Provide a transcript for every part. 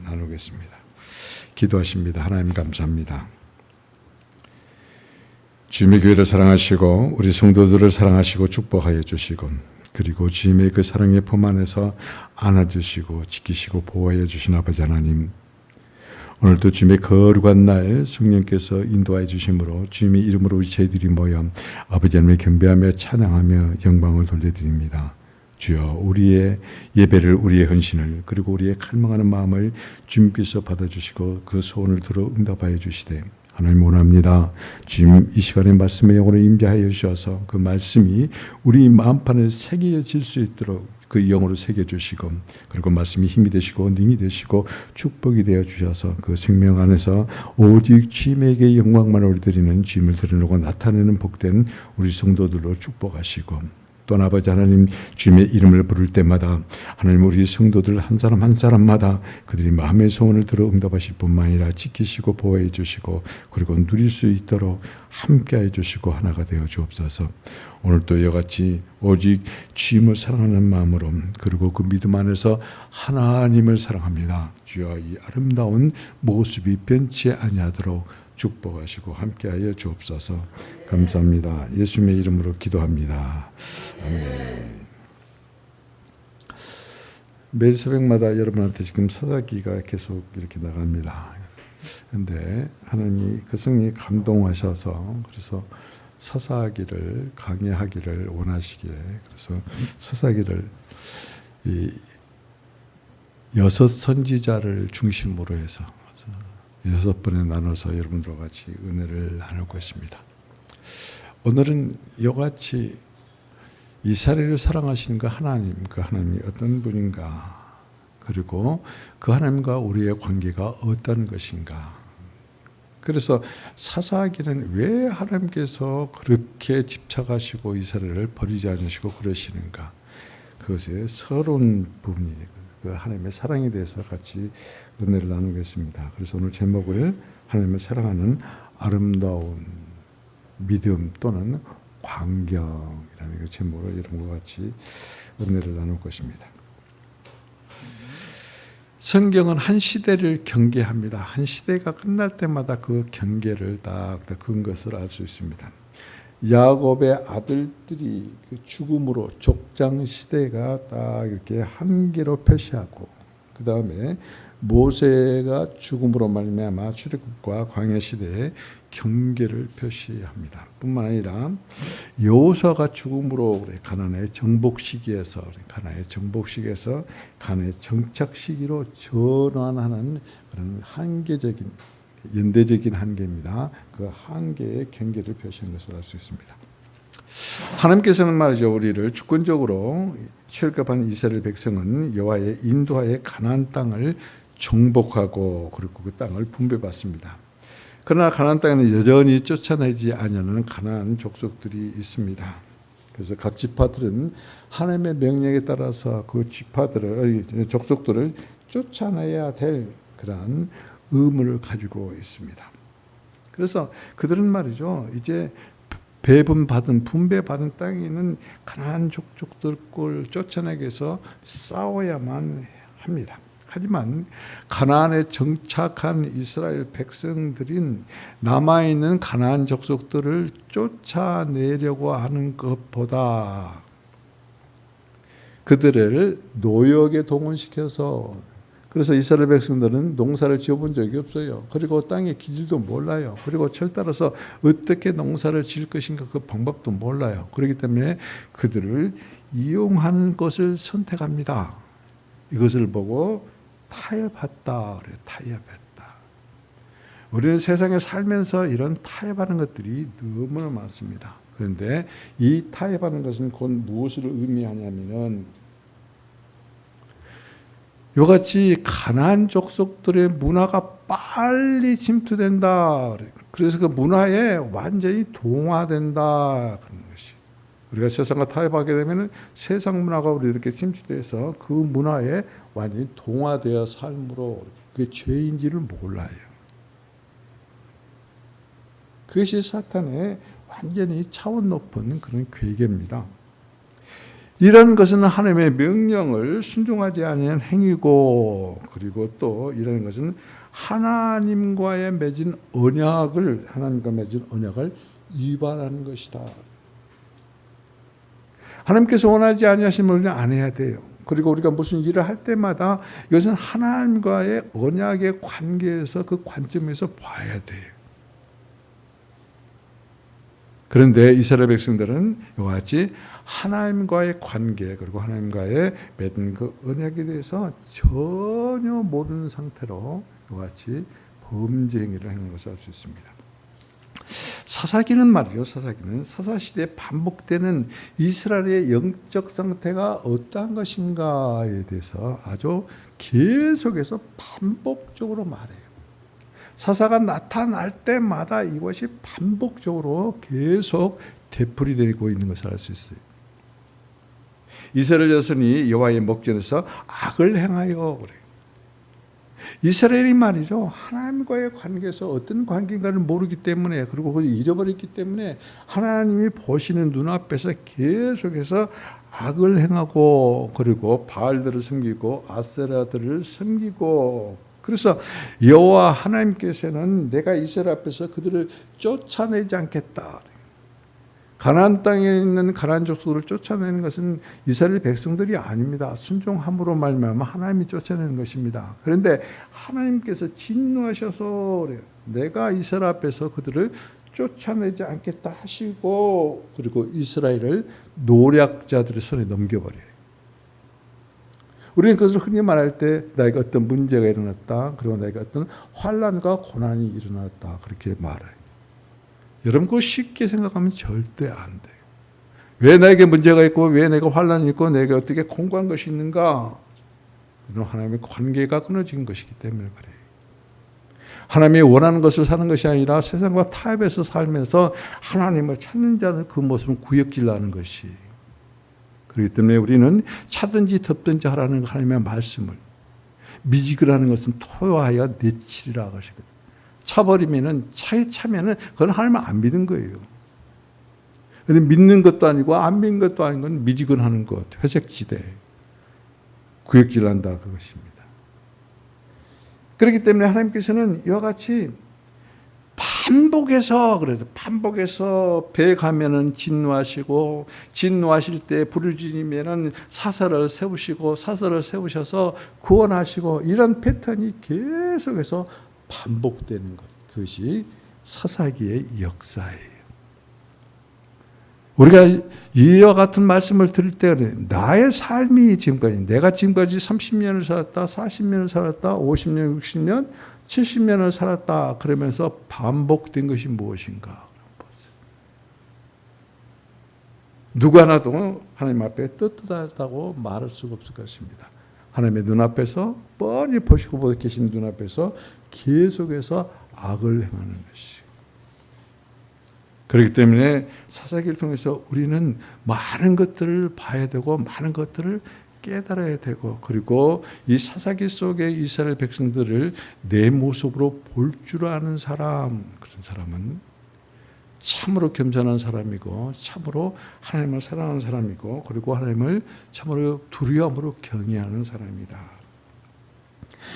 나누겠습니다. 기도하십니다. 하나님 감사합니다. 주님의 교회를 사랑하시고 우리 성도들을 사랑하시고 축복하여 주시고 그리고 주님의 그 사랑의 품 안에서 안아주시고 지키시고 보호하여 주신 아버지 하나님, 오늘도 주님의 거룩한 날 성령께서 인도하여 주심으로 주님의 이름으로 우리 저희들이 모여 아버지 하나님을 경배하며 찬양하며 영광을 돌려드립니다. 주여, 우리의 예배를, 우리의 헌신을, 그리고 우리의 갈망하는 마음을 주님께서 받아주시고 그 소원을 들어 응답하여 주시되, 하나님 원합니다. 주님, 이 시간에 말씀의 영으로 임재하여 주셔서 그 말씀이 우리 마음판에 새겨질 수 있도록 그 영으로 새겨주시고, 그리고 말씀이 힘이 되시고 능이 되시고 축복이 되어 주셔서 그 생명 안에서 오직 주님에게 영광만 올려드리는, 주님을 드러내고 나타내는 복된 우리 성도들로 축복하시고, 또 아버지 하나님, 주님의 이름을 부를 때마다 하나님 우리 성도들 한 사람 한 사람마다 그들이 마음의 소원을 들어 응답하실 뿐만 아니라 지키시고 보호해 주시고 그리고 누릴 수 있도록 함께해 주시고 하나가 되어 주옵소서. 오늘도 이같이 오직 주님을 사랑하는 마음으로, 그리고 그 믿음 안에서 하나님을 사랑합니다. 주여, 이 아름다운 모습이 변치 아니하도록 축복하시고 함께하여 주옵소서. 감사합니다. 예수님의 이름으로 기도합니다. 아멘. 매일 새벽마다 여러분한테 지금 서사기가 계속 이렇게 나갑니다. 그런데 하나님이 그 성령이 감동하셔서 그래서 서사기를 강의하기를 원하시기에, 그래서 서사기를 이 6 선지자를 중심으로 해서 6번에 나눠서 여러분들과 같이 은혜를 나눌 것입니다. 오늘은 이같이 이스라엘을 사랑하시는 그 하나님, 그 하나님이 어떤 분인가, 그리고 그 하나님과 우리의 관계가 어떤 것인가. 그래서 사사기는 왜 하나님께서 그렇게 집착하시고 이스라엘을 버리지 않으시고 그러시는가, 그것의 서러운 부분이 그 하나님의 사랑에 대해서 같이 은혜를 나누겠습니다. 그래서 오늘 제목을 하나님을 사랑하는 아름다운 믿음 또는 광경이라는 그 제목으로 여러분과 같이 은혜를 나눌 것입니다. 성경은 한 시대를 경계합니다. 한 시대가 끝날 때마다 그 경계를 딱 그은 것을 알 수 있습니다. 야곱의 아들들이 그 죽음으로 족장 시대가 딱 이렇게 한계로 표시하고, 그 다음에 모세가 죽음으로 말미암아 출애굽과 광야 시대에 경계를 표시합니다. 뿐만 아니라 여호수아가 죽음으로 가나안의 정복 시기에서 가나안의 정착 시기로 전환하는 그런 한계적인, 연대적인 한계입니다. 그 한계의 경계를 표시한 것을 알 수 있습니다. 하나님께서는 말이죠, 우리를 주권적으로 출애굽한 이스라엘 백성은 여호와의 인도하에 가나안 땅을 정복하고 그리고 그 땅을 분배받습니다. 그러나 가나안 땅에는 여전히 쫓아내지 아니하는 가나안 족속들이 있습니다. 그래서 각 지파들은 하나님의 명령에 따라서 그 족속들을 쫓아내야 될 그러한 의무를 가지고 있습니다. 그래서 그들은 말이죠, 이제 분배받은 땅에 있는 가나안 족속들을 쫓아내기 위해서 싸워야만 합니다. 하지만 가나안에 정착한 이스라엘 백성들인 남아있는 가나안 족속들을 쫓아내려고 하는 것보다 그들을 노역에 동원시켜서, 그래서 이스라엘 백성들은 농사를 지어본 적이 없어요. 그리고 땅의 기질도 몰라요. 그리고 철 따라서 어떻게 농사를 지을 것인가 그 방법도 몰라요. 그렇기 때문에 그들을 이용하는 것을 선택합니다. 이것을 보고 타협했다. 타협했다. 우리는 세상에 살면서 이런 타협하는 것들이 너무나 많습니다. 그런데 이 타협하는 것은 곧 무엇을 의미하냐면은, 이같이 가나안 족속들의 문화가 빨리 침투된다. 그래서 그 문화에 완전히 동화된다. 그런 것이. 우리가 세상과 타협하게 되면 세상 문화가 우리 이렇게 침투돼서 그 문화에 완전히 동화되어 삶으로 그게 죄인지를 몰라요. 그것이 사탄의 완전히 차원 높은 그런 괴계입니다. 이런 것은 하나님의 명령을 순종하지 아니한 행위고, 그리고 또 이런 것은 하나님과 맺은 언약을 위반하는 것이다. 하나님께서 원하지 아니하시면 우리는 안 해야 돼요. 그리고 우리가 무슨 일을 할 때마다 이것은 하나님과의 언약의 관계에서, 그 관점에서 봐야 돼요. 그런데 이스라엘 백성들은 이와 같이 하나님과의 관계, 그리고 하나님과의 맺은 그 언약에 대해서 전혀 모르는 상태로 이와 같이 범죄 행위를 하는 것을 알 수 있습니다. 사사기는 말이죠. 사사기는 사사시대에 반복되는 이스라엘의 영적 상태가 어떠한 것인가에 대해서 아주 계속해서 반복적으로 말해요. 사사가 나타날 때마다 이것이 반복적으로 계속 되풀이되고 있는 것을 알 수 있어요. 이스라엘 자손이 여호와의 목전에서 악을 행하여 그래요. 이스라엘이 말이죠, 하나님과의 관계에서 어떤 관계인가를 모르기 때문에, 그리고 그걸 잃어버렸기 때문에 하나님이 보시는 눈앞에서 계속해서 악을 행하고, 그리고 바알들을 섬기고 아세라들을 섬기고, 그래서 여호와 하나님께서는 내가 이스라엘 앞에서 그들을 쫓아내지 않겠다. 가나안 땅에 있는 가나안 족속을 쫓아내는 것은 이스라엘 백성들이 아닙니다. 순종함으로 말미암아 하나님이 쫓아내는 것입니다. 그런데 하나님께서 진노하셔서 그래요. 내가 이스라엘 앞에서 그들을 쫓아내지 않겠다 하시고, 그리고 이스라엘을 노략자들의 손에 넘겨버려요. 우리는 그것을 흔히 말할 때 나에게 어떤 문제가 일어났다, 그리고 나에게 어떤 환난과 고난이 일어났다, 그렇게 말해요. 여러분, 그거 쉽게 생각하면 절대 안 돼요. 왜 나에게 문제가 있고, 왜 내가 환난이 있고, 내게 어떻게 공고한 것이 있는가? 그건 하나님의 관계가 끊어진 것이기 때문에 그래요. 하나님이 원하는 것을 사는 것이 아니라 세상과 타협해서 살면서 하나님을 찾는 자는 그 모습을 구역질하는 것이. 그렇기 때문에 우리는 차든지 덮든지 하라는 하나님의 말씀을, 미지근하는 것은 토하여 내치리라 하시거든요. 차버리면은, 차에 차면은 그건 하나님을 안 믿는 거예요. 그런데 믿는 것도 아니고 안 믿는 것도 아닌 건 미지근하는 것, 회색지대, 구역질한다 그것입니다. 그렇기 때문에 하나님께서는 이와 같이 반복해서 배에 가면은 진노하시고, 진노하실 때 부르짖으면은 사사를 세우시고, 사사를 세우셔서 구원하시고, 이런 패턴이 계속해서 반복되는 것, 그것이 사사기의 역사예요. 우리가 이와 같은 말씀을 들을 때 나의 삶이 지금까지, 내가 지금까지 30년을 살았다, 40년을 살았다, 50년, 60년, 70년을 살았다, 그러면서 반복된 것이 무엇인가? 누구 하나도 하나님 앞에 떳떳하다고 말할 수가 없을 것입니다. 하나님의 눈앞에서, 뻔히 보시고 계신 눈앞에서 계속해서 악을 행하는 것이. 그렇기 때문에 사사기를 통해서 우리는 많은 것들을 봐야 되고, 많은 것들을 깨달아야 되고, 그리고 이 사사기 속의 이스라엘 백성들을 내 모습으로 볼 줄 아는 사람, 그런 사람은 참으로 겸손한 사람이고, 참으로 하나님을 사랑하는 사람이고, 그리고 하나님을 참으로 두려움으로 경외하는 사람이다.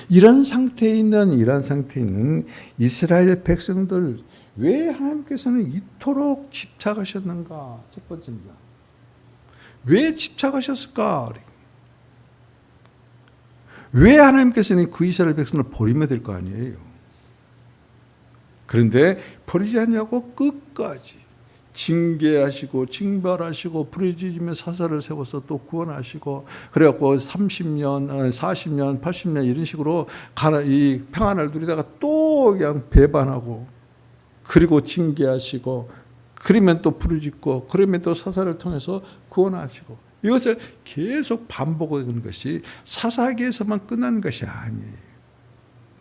이런 상태에 있는 이스라엘 백성들, 왜 하나님께서는 이토록 집착하셨는가? 첫 번째입니다. 왜 집착하셨을까? 왜 하나님께서는 그 이스라엘 백성을 버리면 될 거 아니에요? 그런데 버리지 않냐고 끝까지 징계하시고 징벌하시고 부르짖으며 사사를 세워서 또 구원하시고, 그래갖고 30년, 40년, 80년 이런 식으로 이 평안을 누리다가 또 그냥 배반하고, 그리고 징계하시고, 그러면 또 부르짖고, 그러면 또 사사를 통해서 구원하시고, 이것을 계속 반복하는 것이 사사기에서만 끝난 것이 아니에요.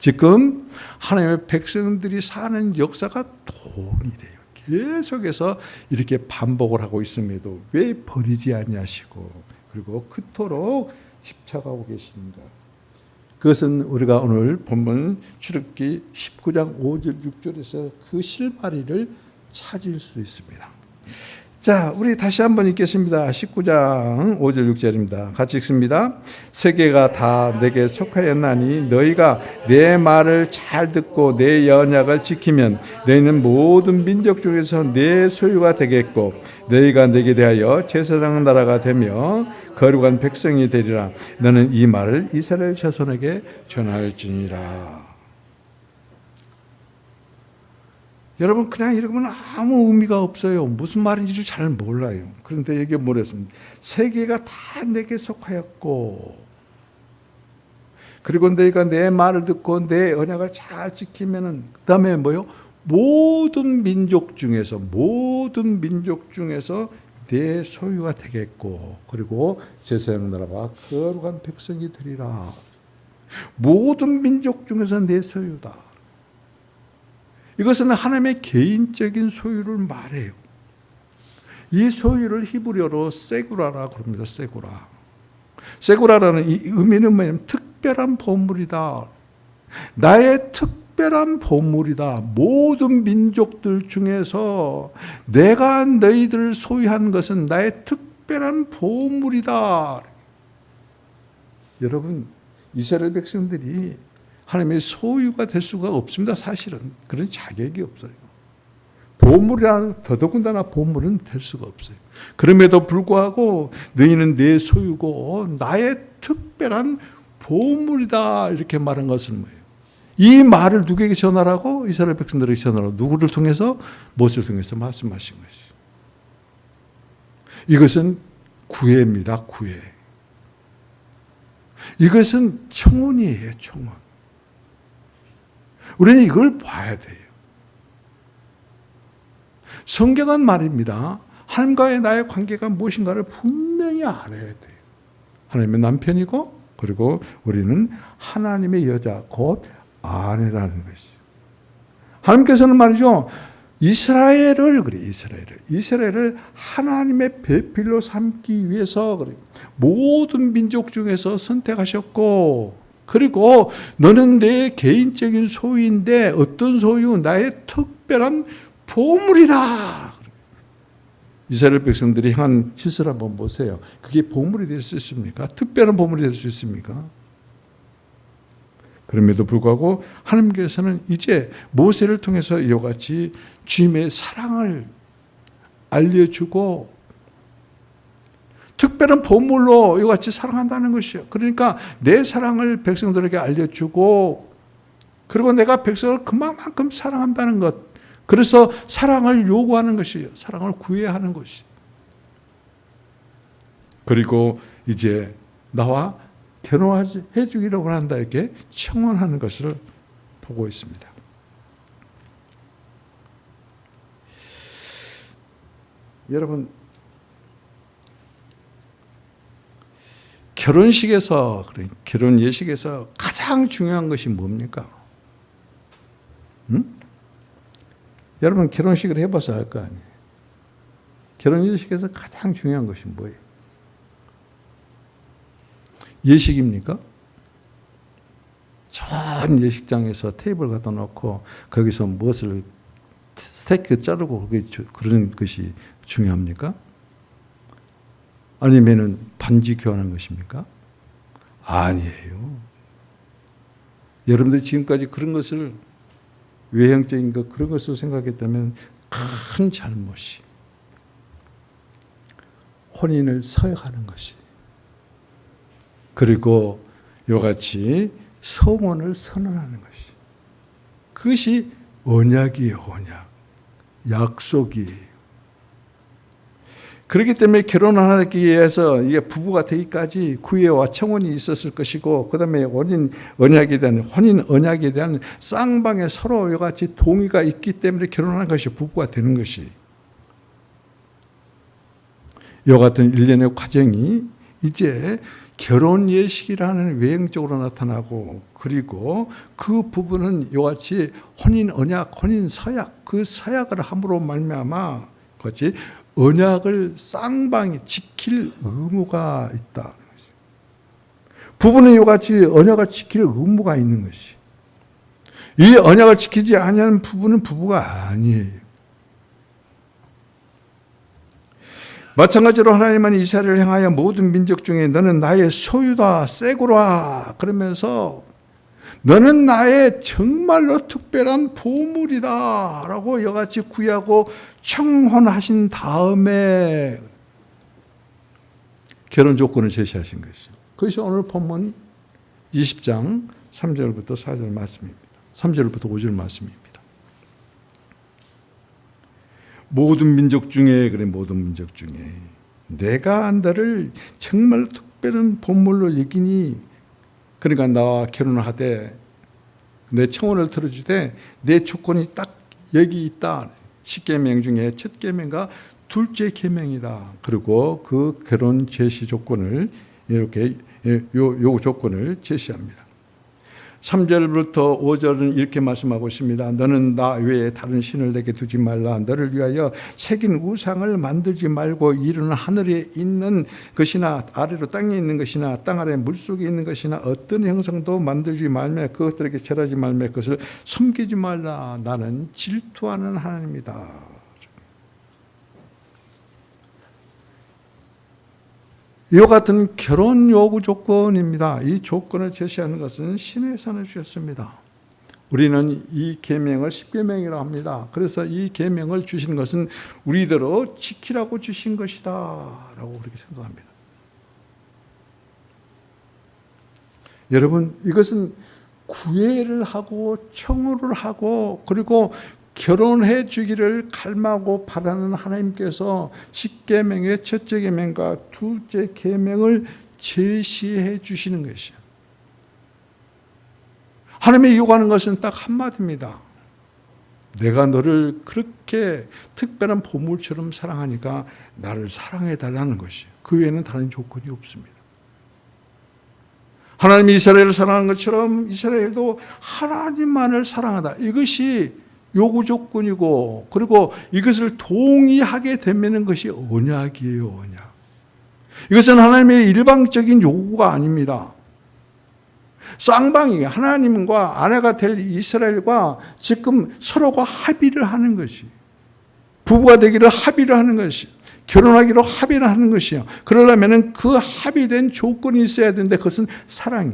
지금 하나님의 백성들이 사는 역사가 동일해요. 계속해서 이렇게 반복을 하고 있음에도 왜 버리지 아니하시고, 그리고 그토록 집착하고 계신가? 그것은 우리가 오늘 본문 출애굽기 19장 5절 6절에서 그 실마리를 찾을 수 있습니다. 자, 우리 다시 한번 읽겠습니다. 19장 5절 6절입니다. 같이 읽습니다. 세계가 다 내게 속하였나니 너희가 내 말을 잘 듣고 내 언약을 지키면 너희는 모든 민족 중에서 내 소유가 되겠고 너희가 내게 대하여 제사장 나라가 되며 거룩한 백성이 되리라. 너는 이 말을 이스라엘 자손에게 전할지니라. 여러분 그냥 읽으면 아무 의미가 없어요. 무슨 말인지를 잘 몰라요. 그런데 이게 뭐랬습니까? 세계가 다 내게 속하였고 그리고 너희가 내 말을 듣고 내 언약을 잘 지키면은 그다음에 뭐요? 모든 민족 중에서 내 소유가 되겠고 그리고 제사장 나라가 거룩한 백성이 되리라. 모든 민족 중에서 내 소유다. 이것은 하나님의 개인적인 소유를 말해요. 이 소유를 히브리어로 세구라라고 합니다. 세구라. 세구라라는 이 의미는 뭐냐면 특별한 보물이다. 나의 특별한 보물이다. 모든 민족들 중에서 내가 너희들을 소유한 것은 나의 특별한 보물이다. 여러분, 이스라엘 백성들이 하나님의 소유가 될 수가 없습니다. 사실은 그런 자격이 없어요. 보물이나 더더군다나 보물은 될 수가 없어요. 그럼에도 불구하고 너희는 내 소유고 나의 특별한 보물이다 이렇게 말한 것은 뭐예요? 이 말을 누구에게 전하라고? 이스라엘 백성들에게 전하라고. 누구를 통해서? 모세를 통해서 말씀하신 것이죠. 이것은 구애입니다. 구애. 이것은 청혼이에요. 청혼. 우리는 이걸 봐야 돼요. 성경은 말입니다. 하나님과의 나의 관계가 무엇인가를 분명히 알아야 돼요. 하나님의 남편이고 그리고 우리는 하나님의 여자 곧 아내라는 것이죠. 하나님께서는 말이죠. 이스라엘을 하나님의 배필로 삼기 위해서 모든 민족 중에서 선택하셨고 그리고 너는 내 개인적인 소유인데 어떤 소유? 나의 특별한 보물이다. 이스라엘 백성들이 행한 짓을 한번 보세요. 그게 보물이 될 수 있습니까? 특별한 보물이 될 수 있습니까? 그럼에도 불구하고 하나님께서는 이제 모세를 통해서 이와 같이 주님의 사랑을 알려주고 특별한 보물로 이와 같이 사랑한다는 것이요. 그러니까 내 사랑을 백성들에게 알려주고 그리고 내가 백성을 그만큼 사랑한다는 것. 그래서 사랑을 요구하는 것이에요. 사랑을 구해야 하는 것이. 그리고 이제 나와 결혼해 주기로 한다 이렇게 청혼하는 것을 보고 있습니다. 여러분 결혼식에서 결혼 예식에서 가장 중요한 것이 뭡니까? 여러분 결혼식을 해봐서 알 거 아니에요. 결혼 예식에서 가장 중요한 것이 뭐예요? 예식입니까? 전 예식장에서 테이블 갖다 놓고 거기서 무엇을 스테이크 자르고 그런 것이 중요합니까? 아니면은 반지 교환하는 것입니까? 아니에요. 여러분들이 지금까지 그런 것을 외형적인 것 그런 것을 생각했다면 큰 잘못이. 혼인을 서약하는 것이. 그리고 이와 같이 소원을 선언하는 것이. 그것이 언약이에요. 언약. 약속이에요. 그렇기 때문에 결혼하기 위해서 이게 부부가 되기까지 구애와 청혼이 있었을 것이고 그다음에 혼인 언약에 대한 쌍방에 서로 이와 같이 동의가 있기 때문에 결혼하는 것이 부부가 되는 것이. 이와 같은 일련의 과정이 이제 결혼 예식이라는 외형적으로 나타나고 그리고 그 부분은 이와 같이 혼인 언약, 혼인 서약 그 서약을 함으로 말미암아 같이 언약을 쌍방이 지킬 의무가 있다. 부부는 이와 같이 언약을 지킬 의무가 있는 것이. 이 언약을 지키지 아니하는 부부는 부부가 아니에요. 마찬가지로 하나님은 이스라엘을 향하여 모든 민족 중에 너는 나의 소유다, 세구라 그러면서 너는 나의 정말로 특별한 보물이다 라고 이같이 구하고 청혼하신 다음에 결혼 조건을 제시하신 것이죠. 그것이 오늘 본문 20장 3절부터 4절 말씀입니다. 3절부터 5절 말씀입니다. 모든 민족 중에, 그래, 모든 민족 중에 내가 너를 정말 특별한 보물로 여기니, 그러니까 나와 결혼을 하되 내 청혼을 들어주되 내 조건이 딱 여기 있다. 10계명 중에 첫 계명과 둘째 계명이다. 그리고 그 결혼 제시 조건을 이렇게 요 조건을 제시합니다. 3절부터 5절은 이렇게 말씀하고 있습니다. 너는 나 외에 다른 신을 내게 두지 말라. 너를 위하여 새긴 우상을 만들지 말고 이르는 하늘에 있는 것이나 아래로 땅에 있는 것이나 땅 아래 물속에 있는 것이나 어떤 형상도 만들지 말며 그것들에게 절하지 말며 그것을 섬기지 말라. 나는 질투하는 하나님이다. 이와 같은 결혼 요구 조건입니다. 이 조건을 제시하는 것은 신의 선을 주셨습니다. 우리는 이 계명을 10계명이라고 합니다. 그래서 이 계명을 주신 것은 우리대로 지키라고 주신 것이다 라고 그렇게 생각합니다. 여러분, 이것은 구애를 하고 청혼을 하고 그리고 결혼해 주기를 갈망하고 바라는 하나님께서 10계명의 첫째 계명과 둘째 계명을 제시해 주시는 것이에요. 하나님이 요구하는 것은 딱 한마디입니다. 내가 너를 그렇게 특별한 보물처럼 사랑하니까 나를 사랑해 달라는 것이에요. 그 외에는 다른 조건이 없습니다. 하나님이 이스라엘을 사랑하는 것처럼 이스라엘도 하나님만을 사랑하다. 이것이 요구 조건이고, 그리고 이것을 동의하게 되면 것이 언약이에요, 언약. 이것은 하나님의 일방적인 요구가 아닙니다. 쌍방이 하나님과 아내가 될 이스라엘과 지금 서로가 합의를 하는 것이, 부부가 되기를 합의를 하는 것이, 결혼하기로 합의를 하는 것이요. 그러려면 그 합의된 조건이 있어야 되는데 그것은 사랑이.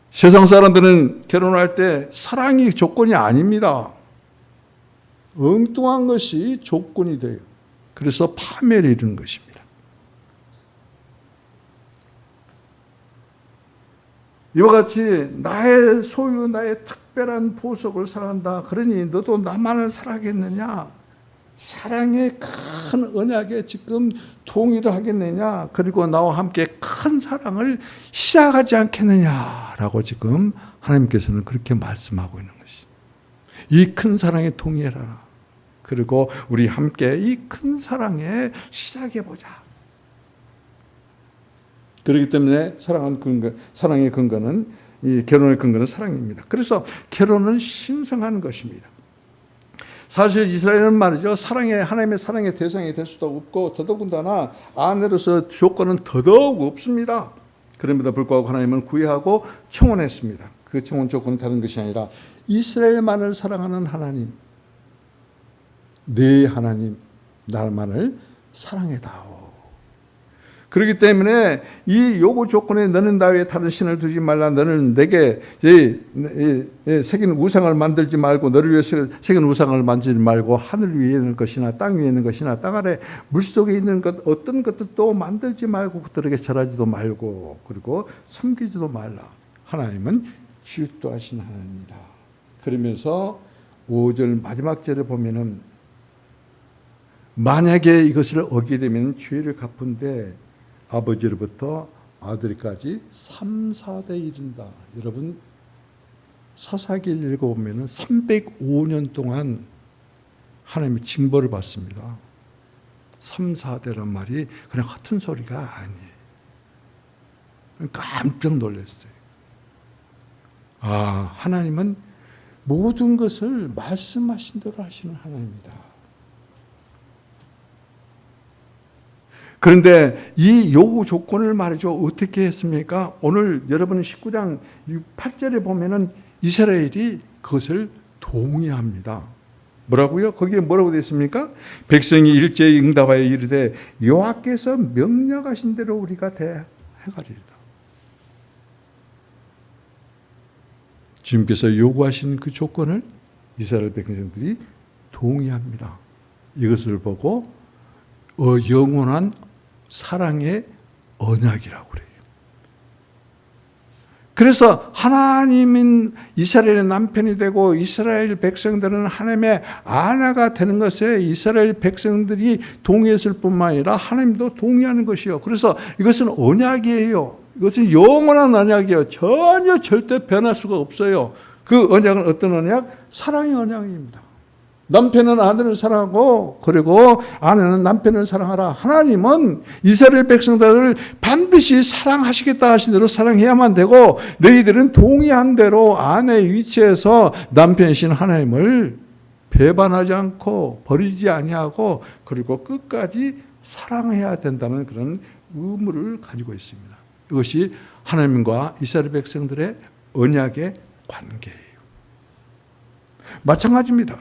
세상 사람들은 결혼할 때 사랑이 조건이 아닙니다. 엉뚱한 것이 조건이 돼요. 그래서 파멸을 이루는 것입니다. 이와 같이 나의 소유, 나의 특별한 보석을 사랑한다. 그러니 너도 나만을 사랑하겠느냐? 사랑의 큰 언약에 지금 동의를 하겠느냐? 그리고 나와 함께 큰 사랑을 시작하지 않겠느냐라고 지금 하나님께서는 그렇게 말씀하고 있는 것이. 이 큰 사랑에 동의해라. 그리고 우리 함께 이 큰 사랑에 시작해보자. 그렇기 때문에 사랑의 근거는, 이 결혼의 근거는 사랑입니다. 그래서 결혼은 신성한 것입니다. 사실 이스라엘은 말이죠, 하나님의 사랑의 대상이 될 수도 없고 더더군다나 아내로서 조건은 더더욱 없습니다. 그럼에도 불구하고 하나님은 구애하고 청혼했습니다. 그 청혼 조건은 다른 것이 아니라 이스라엘만을 사랑하는 하나님, 네 하나님, 나만을 사랑해다오. 그렇기 때문에 이 요구 조건에 너는 나 외에 다른 신을 두지 말라. 너는 내게 새긴 우상을 만들지 말고, 너를 위해 새긴 우상을 만들지 말고 하늘 위에 있는 것이나 땅 위에 있는 것이나 땅 아래 물속에 있는 것 어떤 것들도 만들지 말고 그들에게 절하지도 말고 그리고 섬기지도 말라. 하나님은 질투하신 하나님이다. 그러면서 5절 마지막 절에 보면은 만약에 이것을 어기게 되면 죄를 갚은데 아버지로부터 아들까지 3, 4대 이른다. 여러분, 사사기를 읽어보면 305년 동안 하나님의 징벌을 받습니다. 3, 4대란 말이 그냥 같은 소리가 아니에요. 깜짝 놀랐어요. 아, 하나님은 모든 것을 말씀하신 대로 하시는 하나님이다. 그런데 이 요구 조건을 말이죠. 어떻게 했습니까? 오늘 여러분 19장 8절에 보면은 이스라엘이 그것을 동의합니다. 뭐라고요? 거기에 뭐라고 되어 있습니까? 백성이 일제히 응답하여 이르되 여호와께서 명령하신 대로 우리가 대행하리이다. 주님께서 요구하신 그 조건을 이스라엘 백성들이 동의합니다. 이것을 보고 영원한 사랑의 언약이라고 그래요. 그래서 하나님은 이스라엘의 남편이 되고 이스라엘 백성들은 하나님의 아내가 되는 것에 이스라엘 백성들이 동의했을 뿐만 아니라 하나님도 동의하는 것이요. 그래서 이것은 언약이에요. 이것은 영원한 언약이에요. 전혀 절대 변할 수가 없어요. 그 언약은 어떤 언약? 사랑의 언약입니다. 남편은 아내를 사랑하고 그리고 아내는 남편을 사랑하라. 하나님은 이스라엘 백성들을 반드시 사랑하시겠다 하신 대로 사랑해야만 되고 너희들은 동의한 대로 아내의 위치에서 남편이신 하나님을 배반하지 않고 버리지 아니하고 그리고 끝까지 사랑해야 된다는 그런 의무를 가지고 있습니다. 이것이 하나님과 이스라엘 백성들의 언약의 관계예요. 마찬가지입니다.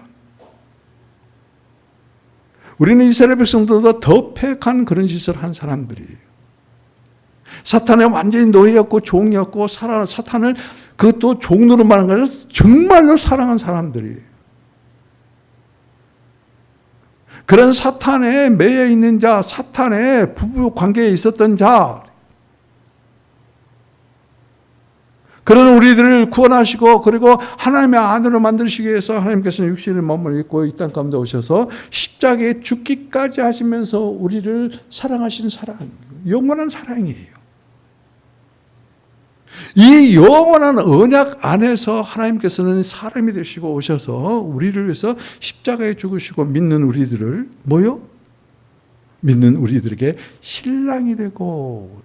우리는 이스라엘 백성들보다 더 패악한 그런 짓을 한 사람들이에요. 사탄의 완전히 노예였고 종이었고 사탄을 그것도 종으로 말한 것은 정말로 사랑한 사람들이에요. 그런 사탄에 매여 있는 자, 사탄의 부부 관계에 있었던 자, 그런 우리들을 구원하시고 그리고 하나님의 아들로 만드시기 위해서 하나님께서는 육신의 몸을 입고 이 땅 가운데 오셔서 십자가에 죽기까지 하시면서 우리를 사랑하시는 사랑, 영원한 사랑이에요. 이 영원한 언약 안에서 하나님께서는 사람이 되시고 오셔서 우리를 위해서 십자가에 죽으시고 믿는 우리들을 뭐요? 믿는 우리들에게 신랑이 되고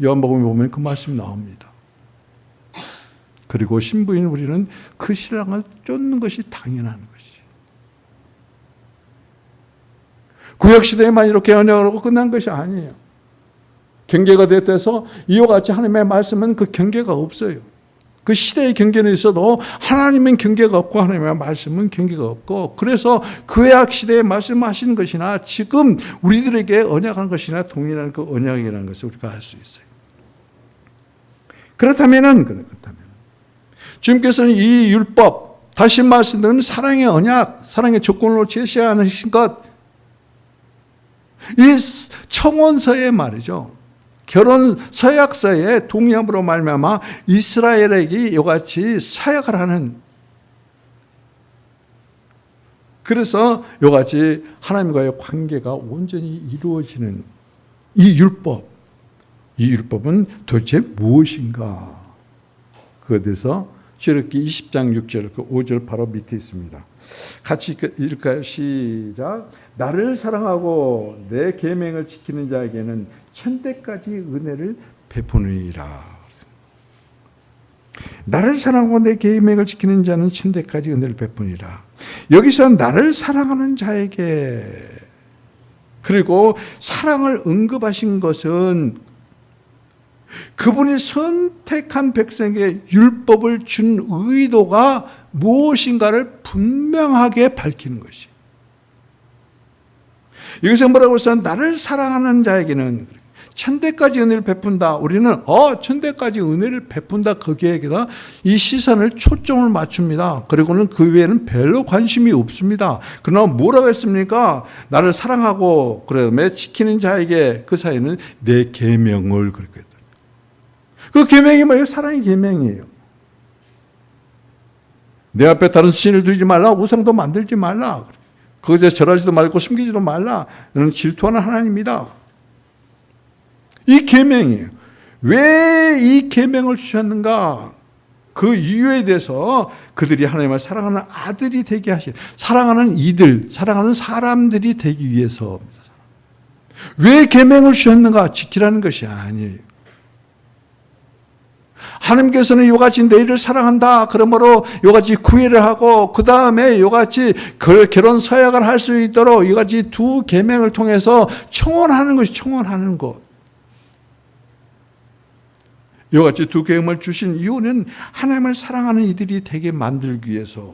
요한복음에 보면 그 말씀이 나옵니다. 그리고 신부인 우리는 그 신랑을 쫓는 것이 당연한 것이에요. 구약시대에만 이렇게 언약으로 끝난 것이 아니에요. 경계가 됐대서 이와 같이 하나님의 말씀은 그 경계가 없어요. 그 시대의 경계는 있어도 하나님은 경계가 없고 하나님의 말씀은 경계가 없고 그래서 구약 시대에 말씀하시는 것이나 지금 우리들에게 언약한 것이나 동일한 그 언약이라는 것을 우리가 알 수 있어요. 그렇다면 주님께서는 이 율법, 다시 말씀드리면 사랑의 언약, 사랑의 조건으로 제시하신 것, 이 청원서에 말이죠. 결혼 서약서에 동의함으로 말미암아 이스라엘에게 이같이 사역을 하는, 그래서 이같이 하나님과의 관계가 온전히 이루어지는 이 율법은 도대체 무엇인가? 그에 대해서 출애굽기 20장 6절, 그 5절 바로 밑에 있습니다. 같이 읽을까요? 시작. 나를 사랑하고 내 계명을 지키는 자에게는 천대까지 은혜를 베푸느니라. 나를 사랑하고 내 계명을 지키는 자는 천대까지 은혜를 베푸니라. 여기서 나를 사랑하는 자에게, 그리고 사랑을 언급하신 것은 그분이 선택한 백성에게 율법을 준 의도가 무엇인가를 분명하게 밝히는 것이. 여기서 뭐라고 했어요? 나를 사랑하는 자에게는 천대까지 은혜를 베푼다. 우리는 천대까지 은혜를 베푼다. 거기에다 이 시선을 초점을 맞춥니다. 그리고는 그 외에는 별로 관심이 없습니다. 그러나 뭐라고 했습니까? 나를 사랑하고 그다음에 지키는 자에게 그 사이에는 내 계명을 그렇게 했다. 그 계명이 뭐예요? 사랑의 계명이에요. 내 앞에 다른 신을 두지 말라. 우상도 만들지 말라. 거기서 절하지도 말고 숨기지도 말라. 너는 질투하는 하나님이다. 이 계명이에요. 왜 이 계명을 주셨는가? 그 이유에 대해서 그들이 하나님을 사랑하는 아들이 되게 하시, 사랑하는 이들, 사랑하는 사람들이 되기 위해서입니다. 왜 계명을 주셨는가? 지키라는 것이 아니에요. 하나님께서는 이같이 너희를 사랑한다. 그러므로 이같이 구애를 하고 그 다음에 이같이 결혼 서약을 할 수 있도록 이같이 두 계명을 통해서 청원하는 것이 청원하는 것. 이같이 두 계명을 주신 이유는 하나님을 사랑하는 이들이 되게 만들기 위해서.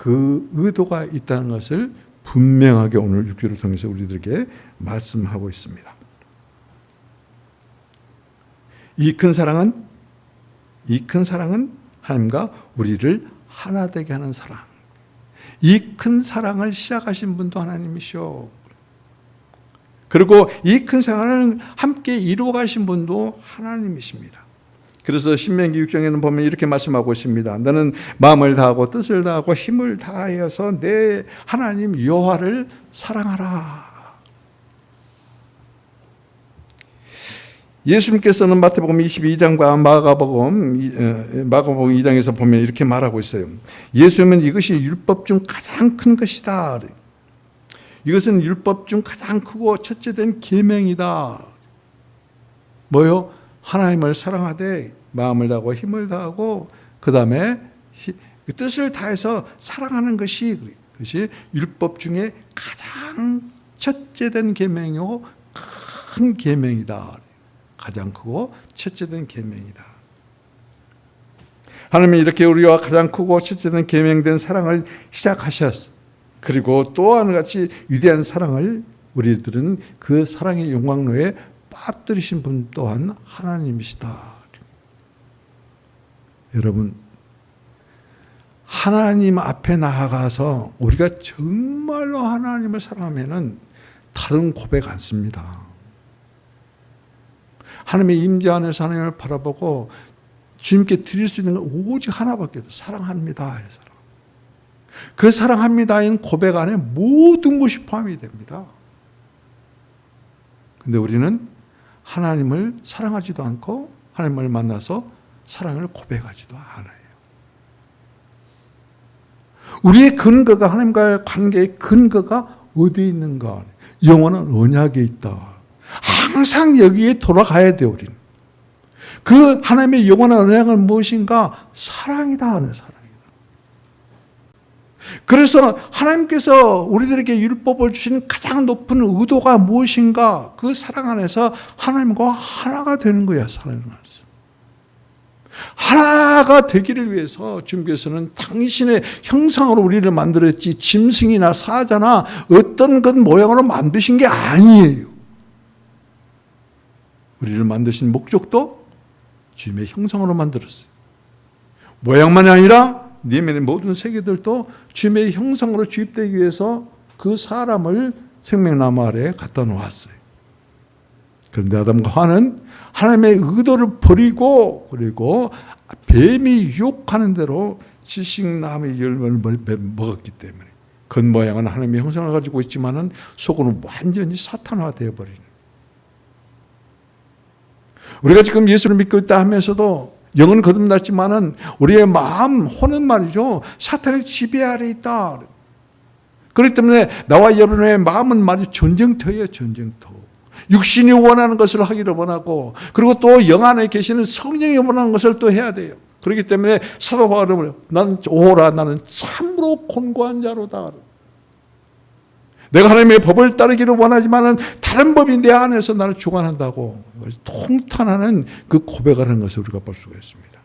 그 의도가 있다는 것을 분명하게 오늘 6주를 통해서 우리들에게 말씀하고 있습니다. 이 큰 사랑은 하나님과 우리를 하나 되게 하는 사랑. 이 큰 사랑을 시작하신 분도 하나님이시오. 그리고 이 큰 사랑을 함께 이루어 가신 분도 하나님이십니다. 그래서 신명기 6장에는 보면 이렇게 말씀하고 있습니다. 너는 마음을 다하고 뜻을 다하고 힘을 다하여서 내 하나님 여호와를 사랑하라. 예수님께서는 마태복음 22장과 마가복음 2장에서 보면 이렇게 말하고 있어요. 예수님은 이것이 율법 중 가장 큰 것이다. 이것은 율법 중 가장 크고 첫째 된 계명이다. 뭐요? 하나님을 사랑하되 마음을 다하고 힘을 다하고 그 다음에 뜻을 다해서 사랑하는 것이 율법 중에 가장 첫째 된 계명이고 큰 계명이다. 가장 크고 첫째 된 계명이다. 하나님이 이렇게 우리와 가장 크고 첫째 된 계명된 사랑을 시작하셨어. 그리고 또 하나같이 위대한 사랑을 우리들은 그 사랑의 영광로에 빠뜨리신 분 또한 하나님이시다. 여러분, 하나님 앞에 나아가서 우리가 정말로 하나님을 사랑하면은 다른 고백 안 씁니다. 하나님의 임재 안에서 하나님을 바라보고 주님께 드릴 수 있는 건 오직 하나밖에 없어요. 사랑합니다. 그 사랑합니다인 고백 안에 모든 것이 포함이 됩니다. 근데 우리는 하나님을 사랑하지도 않고 하나님을 만나서 사랑을 고백하지도 않아요. 우리의 근거가, 하나님과의 관계의 근거가 어디에 있는가? 영원한 언약에 있다. 항상 여기에 돌아가야 돼요, 우리는. 그 하나님의 영원한 언약은 무엇인가? 사랑이다 하는 사랑이다. 그래서 하나님께서 우리들에게 율법을 주신 가장 높은 의도가 무엇인가? 그 사랑 안에서 하나님과 하나가 되는 거야, 사랑 안에서. 하나가 되기를 위해서 주님께서는 당신의 형상으로 우리를 만들었지 짐승이나 사자나 어떤 것 모양으로 만드신 게 아니에요. 우리를 만드신 목적도 주님의 형상으로 만들었어요. 모양만이 아니라 내면의 모든 세계들도 주님의 형상으로 주입되기 위해서 그 사람을 생명나무 아래에 갖다 놓았어요. 그런데 아담과 하와는 하나님의 의도를 버리고 그리고 뱀이 유혹하는 대로 지식나무의 열매를 먹었기 때문에 겉모양은 하나님의 형상을 가지고 있지만은 속으로는 완전히 사탄화되어 버리는. 우리가 지금 예수를 믿고 있다 하면서도 영은 거듭났지만은 우리의 마음, 혼은 말이죠. 사탄의 지배 아래 있다. 그렇기 때문에 나와 여러분의 마음은 말이죠. 전쟁터예요, 전쟁터. 육신이 원하는 것을 하기를 원하고 그리고 또 영 안에 계시는 성령이 원하는 것을 또 해야 돼요. 그렇기 때문에 사도 바울은 나는 참으로 곤고한 자로다. 내가 하나님의 법을 따르기를 원하지만은 다른 법이 내 안에서 나를 주관한다고 통탄하는 그 고백을 하는 것을 우리가 볼 수가 있습니다.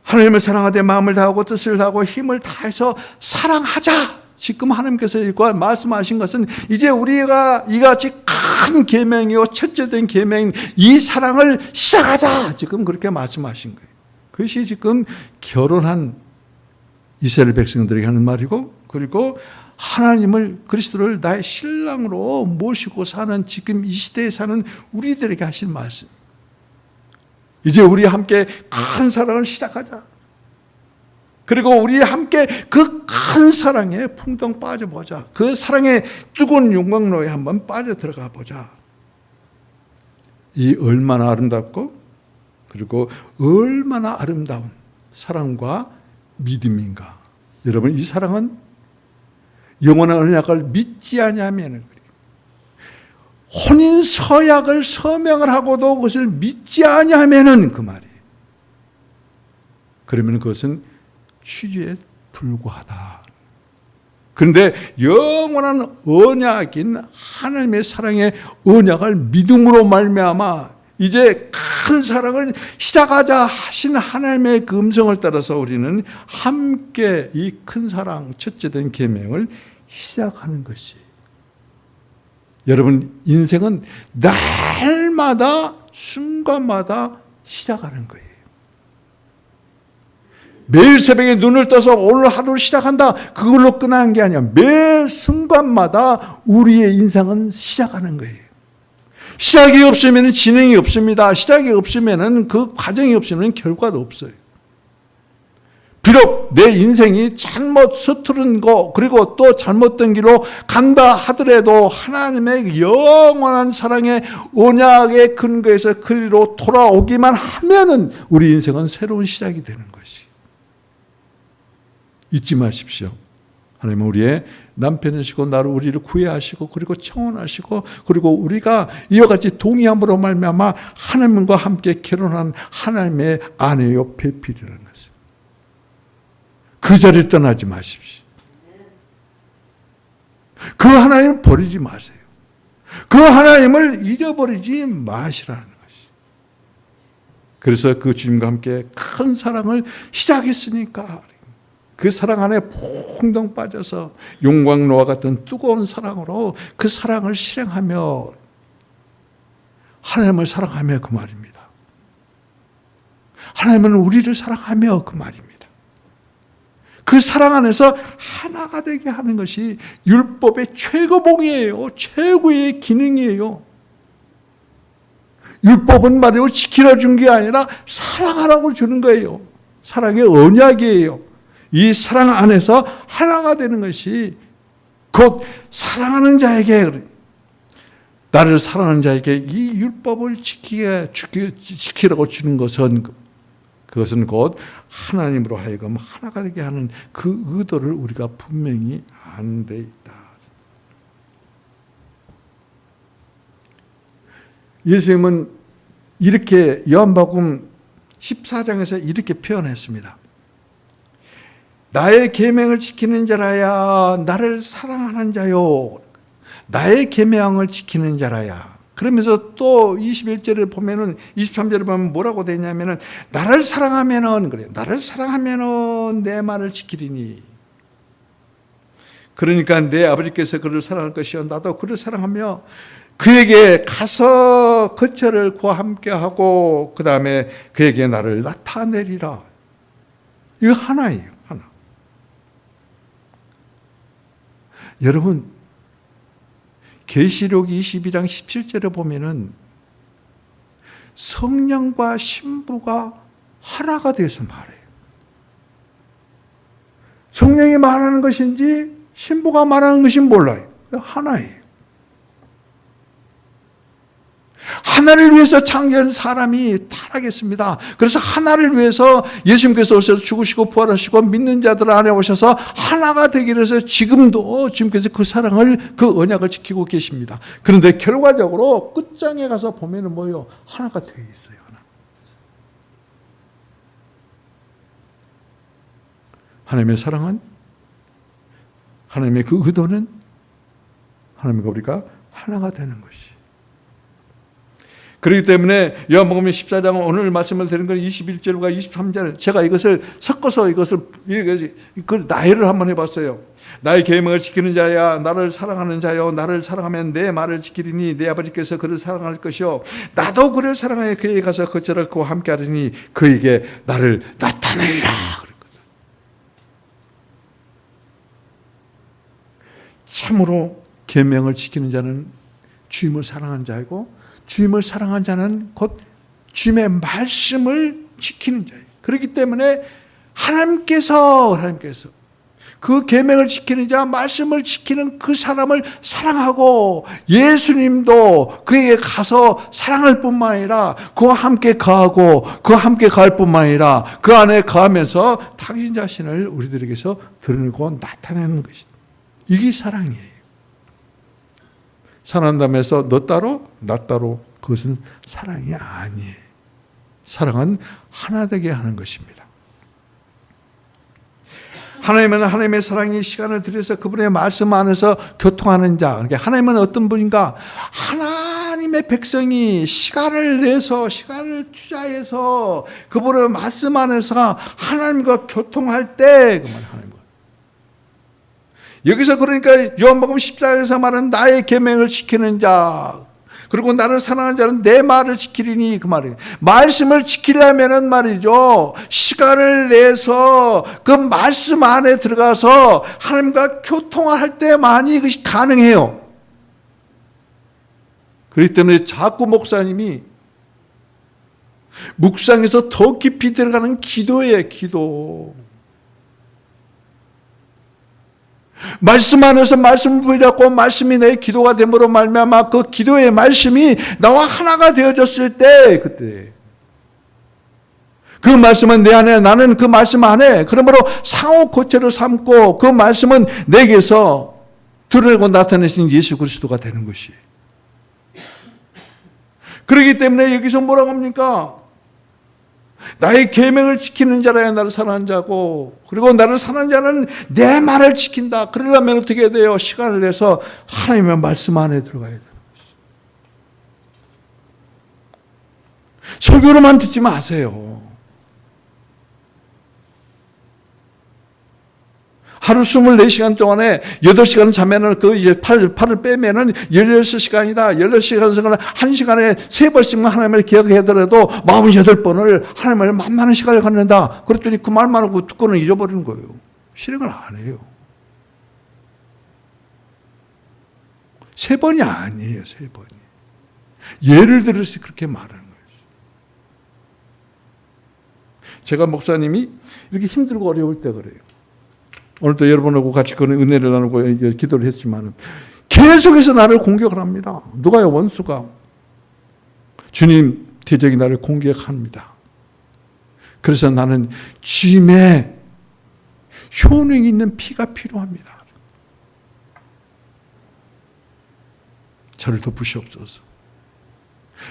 하나님을 사랑하되 마음을 다하고 뜻을 다하고 힘을 다해서 사랑하자. 지금 하나님께서 말씀하신 것은 이제 우리가 이같이 큰 계명이요 첫째 된 계명인 이 사랑을 시작하자. 지금 그렇게 말씀하신 거예요. 그것이 지금 결혼한 이스라엘 백성들에게 하는 말이고 그리고 하나님을 그리스도를 나의 신랑으로 모시고 사는 지금 이 시대에 사는 우리들에게 하신 말씀. 이제 우리 함께 큰 사랑을 시작하자. 그리고 우리 함께 그 큰 사랑에 풍덩 빠져보자. 그 사랑의 뜨거운 용광로에 한번 빠져들어가 보자. 이 얼마나 아름답고 그리고 얼마나 아름다운 사랑과 믿음인가. 여러분, 이 사랑은 영원한 언약을 믿지 않으면 혼인 서약을 서명을 하고도 그것을 믿지 않으면 그 말이에요. 그러면 그것은 취지에 불과하다. 그런데 영원한 언약인 하나님의 사랑의 언약을 믿음으로 말미암아 이제 큰 사랑을 시작하자 하신 하나님의 그 음성을 따라서 우리는 함께 이 큰 사랑, 첫째 된 계명을 시작하는 것이. 여러분, 인생은 날마다 순간마다 시작하는 거예요. 매일 새벽에 눈을 떠서 오늘 하루를 시작한다, 그걸로 끝나는 게 아니야. 매 순간마다 우리의 인생은 시작하는 거예요. 시작이 없으면 진행이 없습니다. 시작이 없으면 그 과정이 없으면 결과도 없어요. 비록 내 인생이 잘못 서투른 거, 그리고 또 잘못된 길로 간다 하더라도 하나님의 영원한 사랑의 언약의 근거에서 그리로 돌아오기만 하면은 우리 인생은 새로운 시작이 되는 것이. 잊지 마십시오. 하나님은 우리의 남편이시고 나를 우리를 구해하시고 그리고 청혼하시고 그리고 우리가 이와 같이 동의함으로 말미암아 하나님과 함께 결혼한 하나님의 아내요 배필이라는 것입니다. 그 자리를 떠나지 마십시오. 그 하나님을 버리지 마세요. 그 하나님을 잊어버리지 마시라는 것이. 그래서 그 주님과 함께 큰 사랑을 시작했으니까 그 사랑 안에 퐁덩 빠져서 용광로와 같은 뜨거운 사랑으로 그 사랑을 실행하며 하나님을 사랑하며 그 말입니다. 하나님은 우리를 사랑하며 그 말입니다. 그 사랑 안에서 하나가 되게 하는 것이 율법의 최고봉이에요. 최고의 기능이에요. 율법은 말이요 지키라 준 게 아니라 사랑하라고 주는 거예요. 사랑의 언약이에요. 이 사랑 안에서 하나가 되는 것이 곧 사랑하는 자에게, 나를 사랑하는 자에게 이 율법을 지키라고 주는 것은, 그것은 곧 하나님으로 하여금 하나가 되게 하는 그 의도를 우리가 분명히 안 돼 있다. 예수님은 이렇게 요한복음 14장에서 이렇게 표현했습니다. 나의 계명을 지키는 자라야, 나를 사랑하는 자요. 나의 계명을 지키는 자라야. 그러면서 또 21절을 보면은, 23절을 보면 뭐라고 되냐면은, 나를 사랑하면은, 그래요. 나를 사랑하면은 내 말을 지키리니. 그러니까 내 아버지께서 그를 사랑할 것이요. 나도 그를 사랑하며 그에게 가서 거처를 그와 함께 하고, 그 다음에 그에게 나를 나타내리라. 이거 하나예요. 여러분, 계시록 22장 17절에 보면은 성령과 신부가 하나가 돼서 말해요. 성령이 말하는 것인지 신부가 말하는 것인지 몰라요. 하나예요. 하나를 위해서 창조한 사람이 타락했습니다. 그래서 하나를 위해서 예수님께서 오셔서 죽으시고 부활하시고 믿는 자들 안에 오셔서 하나가 되기 위해서 지금도 주님께서 그 사랑을, 그 언약을 지키고 계십니다. 그런데 결과적으로 끝장에 가서 보면은 뭐요? 하나가 되어 있어요. 하나. 하나님의 사랑은, 하나님의 그 의도는 하나님과 우리가 하나가 되는 것이. 그렇기 때문에 요한복음 14장 오늘 말씀을 드린 건 21절과 23절, 제가 이것을 섞어서 이것을 그 나열을 한번 해봤어요. 나의 계명을 지키는 자야, 나를 사랑하는 자요, 나를 사랑하면 내 말을 지키리니 내 아버지께서 그를 사랑할 것이요, 나도 그를 사랑하여 그에게 가서 거처를 그와 함께 하리니 그에게 나를 나타내리라. 참으로 계명을 지키는 자는 주님을 사랑하는 자이고, 주님을 사랑하는 자는 곧 주님의 말씀을 지키는 자예요. 그렇기 때문에 하나님께서 그 계명을 지키는 자, 말씀을 지키는 그 사람을 사랑하고, 예수님도 그에게 가서 사랑할 뿐만 아니라 그와 함께 거하고 그와 함께 갈 뿐만 아니라 그 안에 거하면서 당신 자신을 우리들에게서 드러내고 나타내는 것이다. 이게 사랑이에요. 사랑한다면서 너 따로 나 따로, 그것은 사랑이 아니에요. 사랑은 하나 되게 하는 것입니다. 하나님은 하나님의 사랑이 시간을 들여서 그분의 말씀 안에서 교통하는 자. 그러니까 하나님은 어떤 분인가? 하나 하나님의 백성이 시간을 내서 시간을 투자해서 그분의 말씀 안에서 하나님과 교통할 때 그 말 하나님과 여기서 그러니까 요한복음 14장에서 말하는 나의 계명을 지키는 자 그리고 나를 사랑하는 자는 내 말을 지키리니 그 말이에요. 말씀을 지키려면은 말이죠. 시간을 내서 그 말씀 안에 들어가서 하나님과 교통할 때만이 그것이 가능해요. 그렇기 때문에 자꾸 목사님이 묵상에서 더 깊이 들어가는 기도예요. 기도. 말씀 안에서 말씀을 붙잡고 말씀이 내 기도가 됨으로 말미암아 그 기도의 말씀이 나와 하나가 되어졌을 때 그때 그 말씀은 내 안에 나는 그 말씀 안에 그러므로 상호 고체를 삼고 그 말씀은 내게서 드러내고 나타내신 예수 그리스도가 되는 것이에요. 그렇기 때문에 여기서 뭐라고 합니까? 나의 계명을 지키는 자라야 나를 사랑하는 자고 그리고 나를 사랑하는 자는 내 말을 지킨다. 그러려면 어떻게 돼요? 시간을 내서 하나님의 말씀 안에 들어가야 돼요. 설교로만 듣지 마세요. 하루 24시간 동안에 8시간 자면은 그 이제 팔을 빼면은 16시간이다. 16시간을 1시간에 3번씩만 하나님을 기억하더라도 48번을 하나님을 만나는 시간을 갖는다. 그랬더니 그 말만 하고 듣고는 잊어버리는 거예요. 실행을 안 해요. 3번이 아니에요. 3번이. 예를 들어서 그렇게 말하는 거예요. 제가 목사님이 이렇게 힘들고 어려울 때 그래요. 오늘도 여러분하고 같이 그런 은혜를 나누고 기도를 했지만 계속해서 나를 공격을 합니다. 누가요? 원수가. 주님 대적이 나를 공격합니다. 그래서 나는 주님의 효능이 있는 피가 필요합니다. 저를 덮으시옵소서.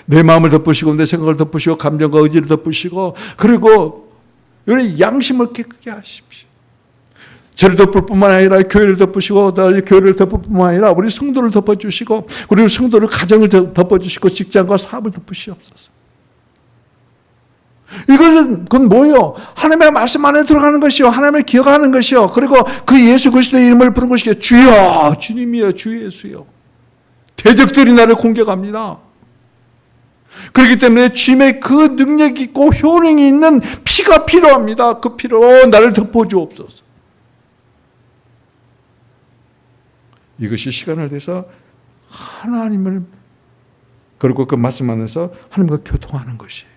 내 마음을 덮으시고 내 생각을 덮으시고 감정과 의지를 덮으시고 그리고 우리 양심을 깨끗게 하십시오. 저를 덮을 뿐만 아니라 교회를 덮으시고 교회를 덮을 뿐만 아니라 우리 성도를 덮어주시고 그리고 성도를 가정을 덮어주시고 직장과 사업을 덮으시옵소서. 그건 뭐예요? 하나님의 말씀 안에 들어가는 것이요. 하나님을 기억하는 것이요. 그리고 그 예수 그리스도의 이름을 부르는 것이요. 주여 주님이여 주 예수여. 대적들이 나를 공격합니다. 그렇기 때문에 주님의 그 능력이 있고 효능이 있는 피가 필요합니다. 그 피로 나를 덮어주옵소서. 이것이 시간을 내서 하나님을 그리고 그 말씀 안에서 하나님과 교통하는 것이에요.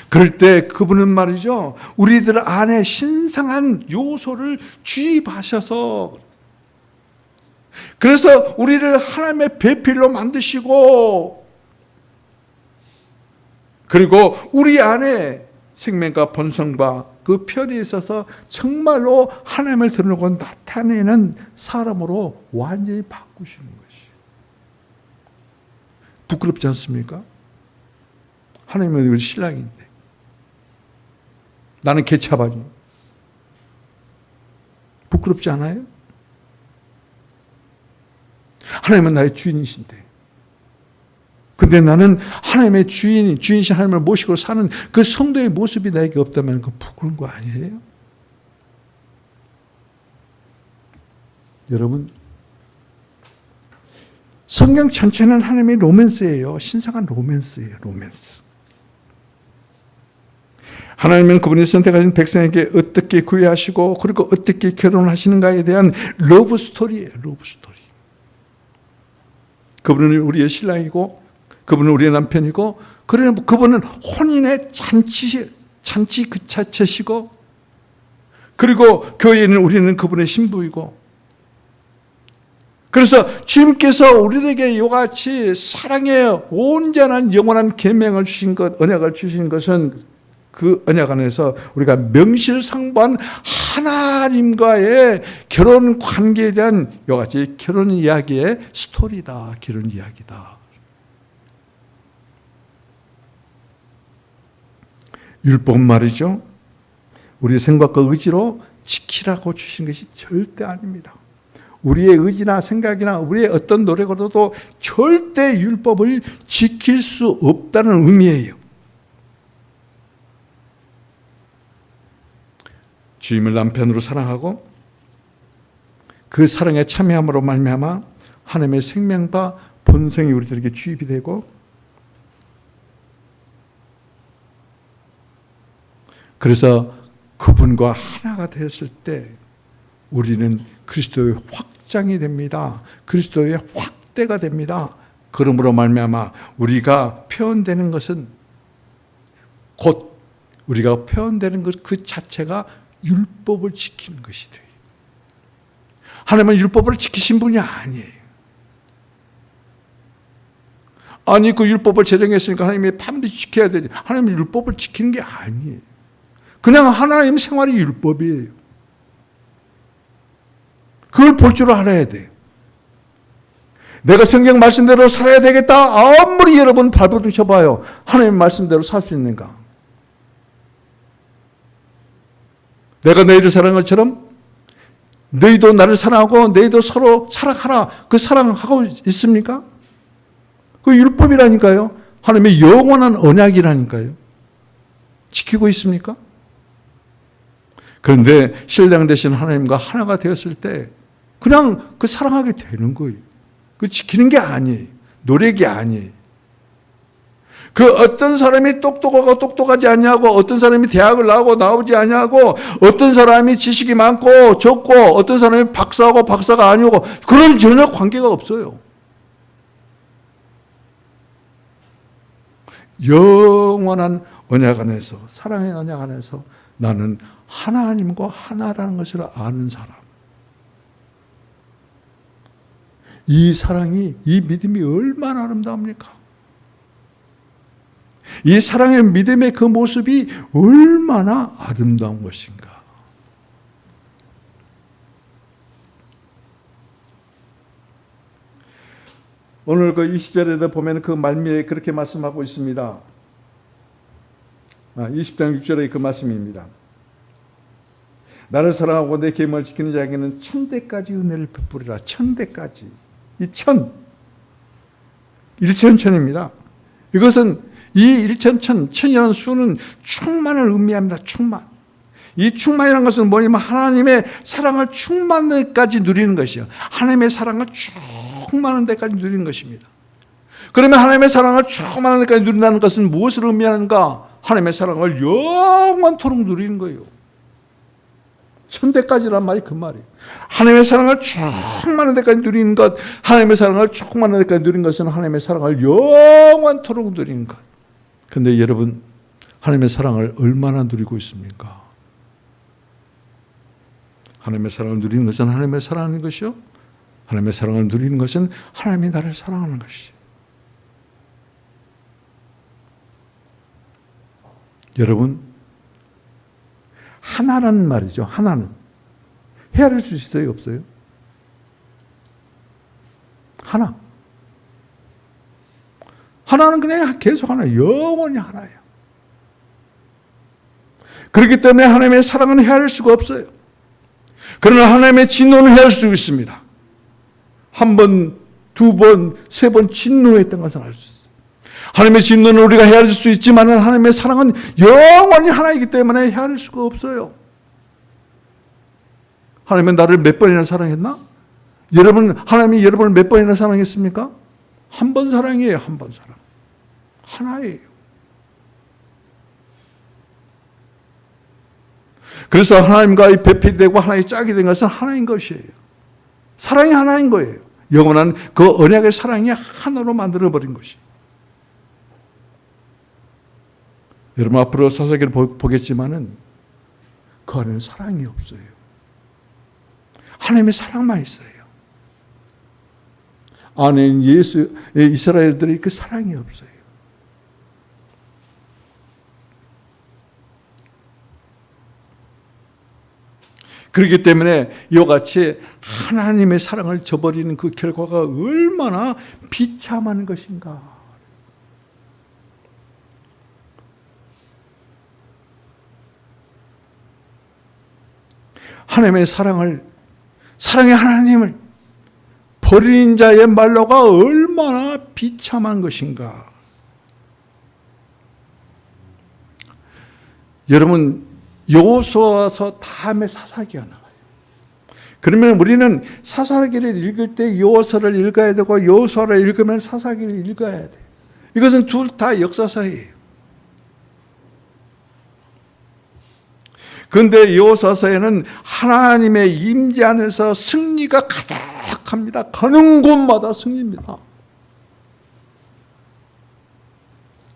그럴 때 그분은 말이죠. 우리들 안에 신성한 요소를 주입하셔서 그래서 우리를 하나님의 배필로 만드시고 그리고 우리 안에 생명과 본성과 그 편이 있어서 정말로 하나님을 드러내고 나타내는 사람으로 완전히 바꾸시는 것이에요. 부끄럽지 않습니까? 하나님은 우리 신랑인데 나는 개차반이 부끄럽지 않아요? 하나님은 나의 주인이신데 근데 나는 하나님의 주인이신 하나님을 모시고 사는 그 성도의 모습이 나에게 없다면 그 부끄러운 거 아니에요? 여러분, 성경 전체는 하나님의 로맨스예요. 신성한 로맨스예요. 로맨스. 하나님은 그분이 선택하신 백성에게 어떻게 구애하시고 그리고 어떻게 결혼하시는가에 대한 러브 스토리예요. 러브 스토리. 그분은 우리의 신랑이고 그분은 우리의 남편이고 그분은 혼인의 잔치 그 자체시고 그리고 교회에는 우리는 그분의 신부이고 그래서 주님께서 우리에게 이같이 사랑의 온전한 영원한 계명을 주신 것, 언약을 주신 것은 그 언약 안에서 우리가 명실상부한 하나님과의 결혼 관계에 대한 이같이 결혼 이야기의 스토리다. 결혼 이야기다. 율법 말이죠. 우리의 생각과 의지로 지키라고 주신 것이 절대 아닙니다. 우리의 의지나 생각이나 우리의 어떤 노력으로도 절대 율법을 지킬 수 없다는 의미예요. 주님을 남편으로 사랑하고 그 사랑에 참여함으로 말미암아 하나님의 생명과 본성이 우리들에게 주입이 되고, 그래서 그분과 하나가 되었을 때 우리는 그리스도의 확장이 됩니다. 그리스도의 확대가 됩니다. 그러므로 말미암아 우리가 표현되는 것은 곧 우리가 표현되는 것 그 자체가 율법을 지키는 것이 돼요. 하나님은 율법을 지키신 분이 아니에요. 아니 그 율법을 제정했으니까 하나님이 반드시 지켜야 되지. 하나님은 율법을 지키는 게 아니에요. 그냥 하나님 생활이 율법이에요. 그걸 볼 줄 알아야 돼요. 내가 성경 말씀대로 살아야 되겠다. 아무리 여러분 발버둥 쳐봐요. 하나님 말씀대로 살 수 있는가? 내가 너희를 사랑한 것처럼 너희도 나를 사랑하고 너희도 서로 사랑하라. 그 사랑하고 있습니까? 그 율법이라니까요. 하나님의 영원한 언약이라니까요. 지키고 있습니까? 그런데 신랑 되신 하나님과 하나가 되었을 때 그냥 그 사랑하게 되는 거예요. 그 지키는 게 아니에요. 노력이 아니에요. 그 어떤 사람이 똑똑하고 똑똑하지 않냐고, 어떤 사람이 대학을 나오고 나오지 않냐고, 어떤 사람이 지식이 많고 적고, 어떤 사람이 박사하고 박사가 아니고, 그런 전혀 관계가 없어요. 영원한 언약 안에서, 사랑의 언약 안에서 나는 하나님과 하나라는 것을 아는 사람. 이 사랑이, 이 믿음이 얼마나 아름다웁니까? 이 사랑의 믿음의 그 모습이 얼마나 아름다운 것인가. 오늘 그 20절에도 보면 그 말미에 그렇게 말씀하고 있습니다. 20장 6절의 그 말씀입니다. 나를 사랑하고 내 계명을 지키는 자에게는 천대까지 은혜를 베푸리라. 천대까지. 이 천, 일천천입니다. 이것은 이 일천천, 천이라는 수는 충만을 의미합니다. 충만. 이 충만이라는 것은 뭐냐면 하나님의 사랑을 충만한 데까지 누리는 것이요. 하나님의 사랑을 충만한 데까지 누리는 것입니다. 그러면 하나님의 사랑을 충만한 데까지 누린다는 것은 무엇을 의미하는가? 하나님의 사랑을 영원토록 누리는 거예요. 천대까지란 말이 그 말이에요. 하나님의 사랑을 충만한 데까지 누리는 것, 하나님의 사랑을 충만한 데까지 누리는 것은 하나님의 사랑을 영원토록 누리는 것. 그런데 여러분, 하나님의 사랑을 얼마나 누리고 있습니까? 하나님의 사랑을 누리는 것은 하나님의 사랑하는 것이요. 하나님의 사랑을 누리는 것은 하나님이 나를 사랑하는 것이죠. 여러분, 하나라는 말이죠. 하나는 헤아릴 수 있어요? 없어요? 하나. 하나는 그냥 계속 하나, 영원히 하나예요. 그렇기 때문에 하나님의 사랑은 헤아릴 수가 없어요. 그러나 하나님의 진노는 헤아릴 수 있습니다. 한 번, 두 번, 세 번 진노했던 것을 알 수 있어요. 하나님의 진노는 우리가 헤아릴 수 있지만 하나님의 사랑은 영원히 하나이기 때문에 헤아릴 수가 없어요. 하나님은 나를 몇 번이나 사랑했나? 여러분, 하나님이 여러분을 몇 번이나 사랑했습니까? 한 번 사랑이에요. 한 번 사랑. 하나예요. 그래서 하나님과 배필되고 하나의 짝이 된 것은 하나인 것이에요. 사랑이 하나인 거예요. 영원한 그 언약의 사랑이 하나로 만들어버린 것이에요. 여러분 앞으로 사사기를 보겠지만은 그 안에는 사랑이 없어요. 하나님의 사랑만 있어요. 안에는 이스라엘들의 그 사랑이 없어요. 그렇기 때문에 이와 같이 하나님의 사랑을 저버리는 그 결과가 얼마나 비참한 것인가. 하나님의 사랑의 하나님을 버린 자의 말로가 얼마나 비참한 것인가. 여러분, 여호수아서 다음에 사사기가 나와요. 그러면 우리는 사사기를 읽을 때 여호수아를 읽어야 되고 여호수아를 읽으면 사사기를 읽어야 돼. 이것은 둘 다 역사서예요. 그런데 여호수아서에는 하나님의 임재 안에서 승리가 가득합니다. 가는 곳마다 승리입니다.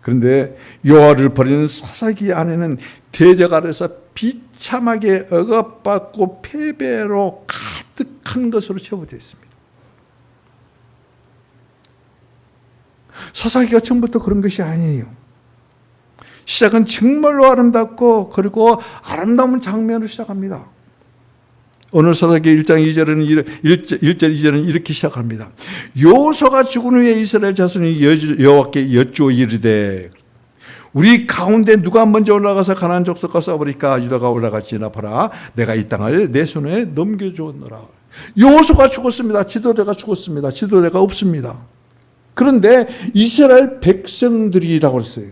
그런데 여호와를 버리는 사사기 안에는 대적 아래서 비참하게 억압받고 패배로 가득한 것으로 채워져 있습니다. 사사기가 처음부터 그런 것이 아니에요. 시작은 정말로 아름답고 그리고 아름다운 장면으로 시작합니다. 오늘 사사기 1장 1절 2절은 이렇게 시작합니다. 여호수아가 죽은 후에 이스라엘 자손이 여호와께 여쭈어 이르되 우리 가운데 누가 먼저 올라가서 가나안 족속과 싸우리까? 유다가 올라갈지나 보라. 내가 이 땅을 내 손에 넘겨주었노라. 여호수아가 죽었습니다. 지도자가 죽었습니다. 지도자가 없습니다. 그런데 이스라엘 백성들이라고 했어요.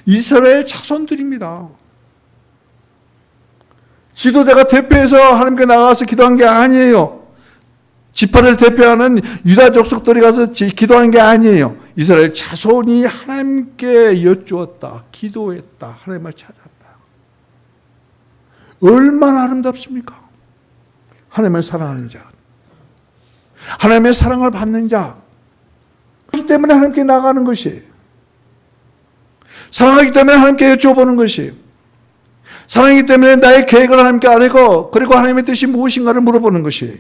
이스라엘 자손들입니다. 지도자가 대표해서 하나님께 나가서 기도한 게 아니에요. 지파를 대표하는 유다 족속들이 가서 기도한 게 아니에요. 이스라엘 자손이 하나님께 여쭈었다. 기도했다. 하나님을 찾았다. 얼마나 아름답습니까? 하나님을 사랑하는 자, 하나님의 사랑을 받는 자, 그렇기 때문에 하나님께 나가는 것이에요. 사랑하기 때문에 하나님께 여쭤보는 것이에요. 사랑이기 때문에 나의 계획을 하나님께 아뢰고 그리고 하나님의 뜻이 무엇인가를 물어보는 것이에요.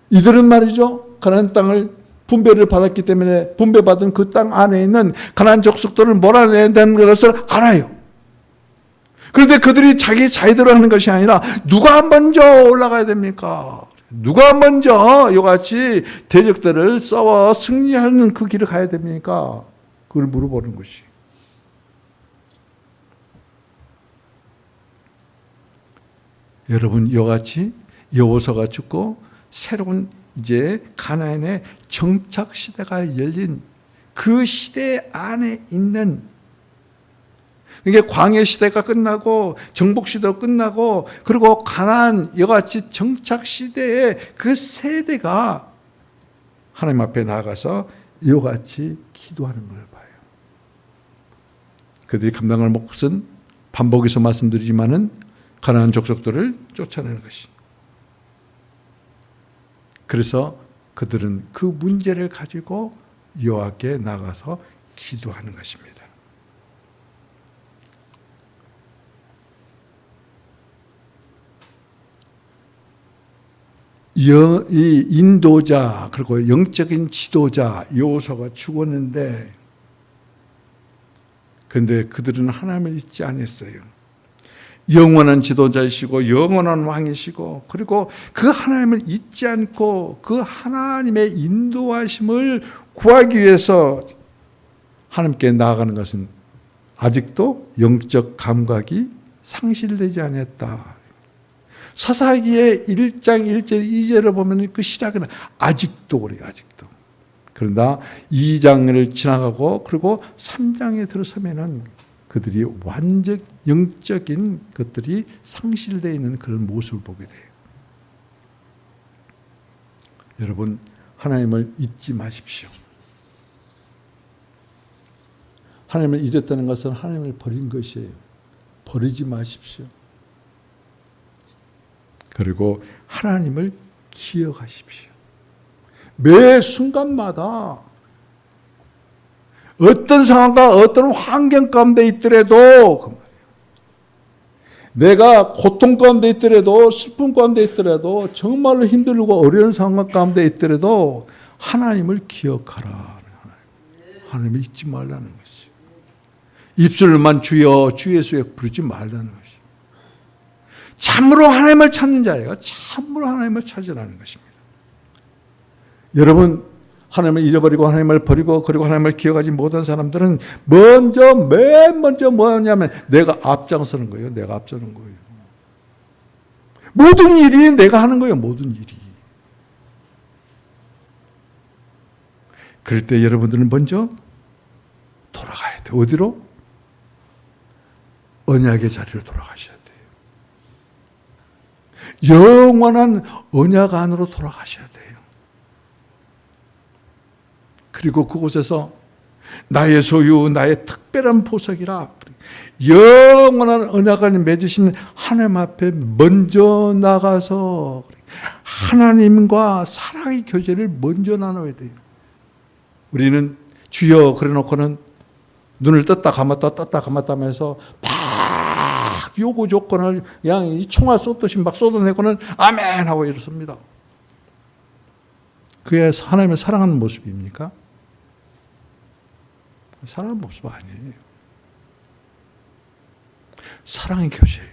이들은 말이죠, 가나안 땅을 분배를 받았기 때문에 분배받은 그 땅 안에 있는 가나안 족속들을 몰아내야 되는 것을 알아요. 그런데 그들이 자기 자의대로 하는 것이 아니라 누가 먼저 올라가야 됩니까? 누가 먼저 이같이 대적들을 싸워 승리하는 그 길을 가야 됩니까? 그걸 물어보는 것이. 여러분, 이같이 여호수아가 죽고 새로운 이제 가나안의 정착 시대가 열린 그 시대 안에 있는, 이게 광야 시대가 끝나고 정복 시대가 끝나고 그리고 가나안 이같이 정착 시대의 그 세대가 하나님 앞에 나가서 이같이 기도하는 걸 봐요. 그들이 감당할 몫은 반복해서 말씀드리지만은 가나안 족속들을 쫓아내는 것이. 그래서 그들은 그 문제를 가지고 여호와께 나가서 기도하는 것입니다. 이 인도자 그리고 영적인 지도자 여호수아가 죽었는데, 그런데 그들은 하나님을 잊지 않았어요. 영원한 지도자이시고 영원한 왕이시고 그리고 그 하나님을 잊지 않고 그 하나님의 인도하심을 구하기 위해서 하나님께 나아가는 것은 아직도 영적 감각이 상실되지 않았다. 사사기의 1장 1절 2절을 보면 그 시작은 아직도 그래요. 아직도. 그러나 2장을 지나가고 그리고 3장에 들어서면은 그들이 완전 영적인 것들이 상실되어 있는 그런 모습을 보게 돼요. 여러분, 하나님을 잊지 마십시오. 하나님을 잊었다는 것은 하나님을 버린 것이에요. 버리지 마십시오. 그리고 하나님을 기억하십시오. 매 순간마다 어떤 상황과 어떤 환경 가운데 있더라도, 내가 고통 가운데 있더라도, 슬픔 가운데 있더라도, 정말로 힘들고 어려운 상황 가운데 있더라도 하나님을 기억하라. 하나님을 잊지 말라는 것이. 입술만 주여 주 예수에 부르지 말라는 것이. 참으로 하나님을 찾는 자예요. 참으로 하나님을 찾으라는 것입니다. 여러분, 하나님을 잊어버리고 하나님을 버리고 그리고 하나님을 기억하지 못한 사람들은 맨 먼저 뭐냐면 내가 앞장서는 거예요. 내가 앞서는 거예요. 모든 일이 내가 하는 거예요. 모든 일이. 그럴 때 여러분들은 먼저 돌아가야 돼요. 어디로? 언약의 자리로 돌아가셔야 돼요. 영원한 언약 안으로 돌아가셔야 돼요. 그리고 그곳에서 나의 소유, 나의 특별한 보석이라 영원한 언약을 맺으신 하나님 앞에 먼저 나가서 하나님과 사랑의 교제를 먼저 나눠야 돼요. 우리는 주여 그래놓고는 눈을 떴다 감았다 하면서 막 요구 조건을 그냥 이 총알 쏟듯이 막 쏟아내고는 아멘 하고 이렇습니다. 그게 하나님을 사랑하는 모습입니까? 사랑하는 모습 아니에요. 사랑의 교제예요.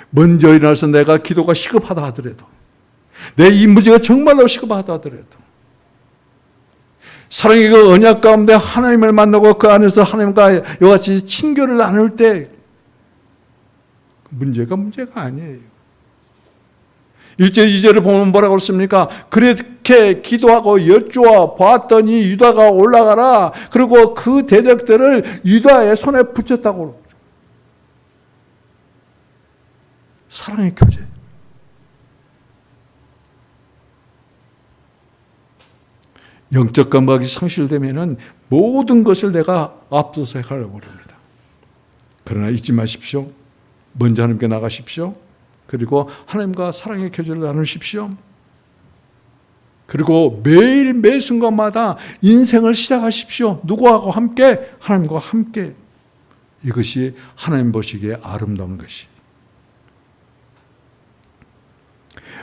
먼저 일어나서 내가 기도가 시급하다 하더라도, 내 이 문제가 정말로 시급하다 하더라도, 사랑의 그 언약 가운데 하나님을 만나고 그 안에서 하나님과 이같이 친교를 나눌 때 문제가 아니에요. 1절 2절을 보면 뭐라고 그랬습니까? 그렇게 기도하고 여쭈어 보았더니 유다가 올라가라. 그리고 그 대적들을 유다의 손에 붙였다고 그러죠. 사랑의 교제. 영적 감각이 상실되면은 모든 것을 내가 앞서서 하려고 합니다. 그러나 잊지 마십시오. 먼저 하나님께 나가십시오. 그리고 하나님과 사랑의 교제를 나누십시오. 그리고 매일 매 순간마다 인생을 시작하십시오. 누구하고 함께? 하나님과 함께. 이것이 하나님 보시기에 아름다운 것이.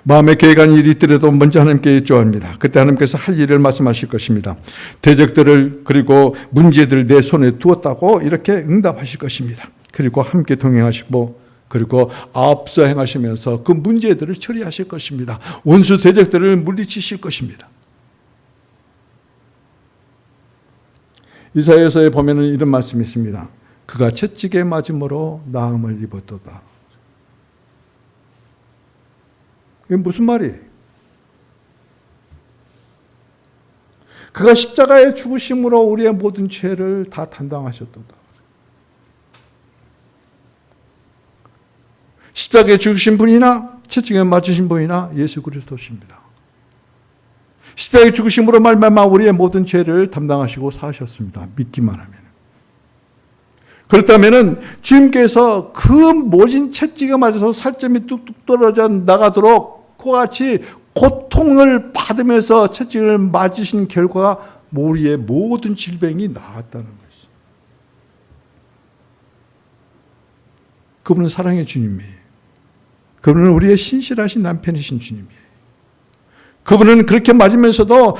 마음에 계획한 일이 있더라도 먼저 하나님께 여쭤합니다. 그때 하나님께서 할 일을 말씀하실 것입니다. 대적들을 그리고 문제들을 내 손에 두었다고 이렇게 응답하실 것입니다. 그리고 함께 동행하시고 그리고 앞서 행하시면서 그 문제들을 처리하실 것입니다. 원수 대적들을 물리치실 것입니다. 이사야서에 보면은 이런 말씀이 있습니다. 그가 채찍에 맞음으로 나음을 입었도다. 이게 무슨 말이에요? 그가 십자가에 죽으심으로 우리의 모든 죄를 다担당하셨도다. 십자가에 죽으신 분이나 채찍에 맞으신 분이나 예수 그리스도십니다. 십자가에 죽으심으로 말미암아 우리의 모든 죄를 담당하시고 사하셨습니다. 믿기만 하면. 그렇다면 주님께서 그 모진 채찍에 맞아서 살점이 뚝뚝 떨어져 나가도록 그와 같이 고통을 받으면서 채찍을 맞으신 결과가 우리의 모든 질병이 나았다는 것이죠. 그분은 사랑의 주님이에요. 그분은 우리의 신실하신 남편이신 주님이에요. 그분은 그렇게 맞으면서도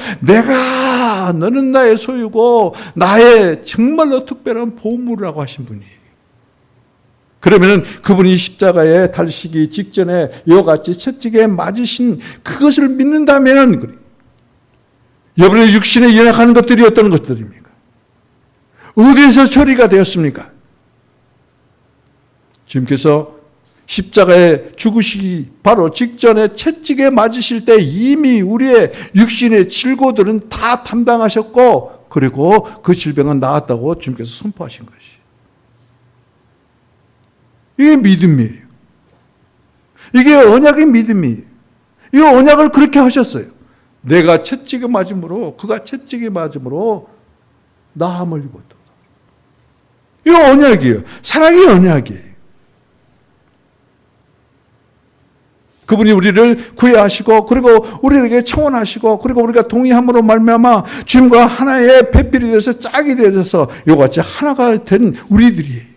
너는 나의 소유고 나의 정말로 특별한 보물이라고 하신 분이에요. 그러면 그분이 십자가에 달리시기 직전에 이와 같이 채찍에 맞으신 그것을 믿는다면 여러분의 육신에 연약한 것들이 어떤 것들입니까? 어디에서 처리가 되었습니까? 주님께서 십자가에 죽으시기 바로 직전에 채찍에 맞으실 때 이미 우리의 육신의 질고들은 다 담당하셨고 그리고 그 질병은 나았다고 주님께서 선포하신 것이. 이게 믿음이에요. 이게 언약의 믿음이에요. 이 언약을 그렇게 하셨어요. 내가 채찍에 맞음으로 그가 채찍에 맞음으로 나음을 입었다. 이거 언약이에요. 사랑의 언약이에요. 그분이 우리를 구애하시고 그리고 우리에게 청원하시고 그리고 우리가 동의함으로 말미암아 주님과 하나의 배필이 되어서 짝이 되어서 이같이 하나가 된 우리들이에요.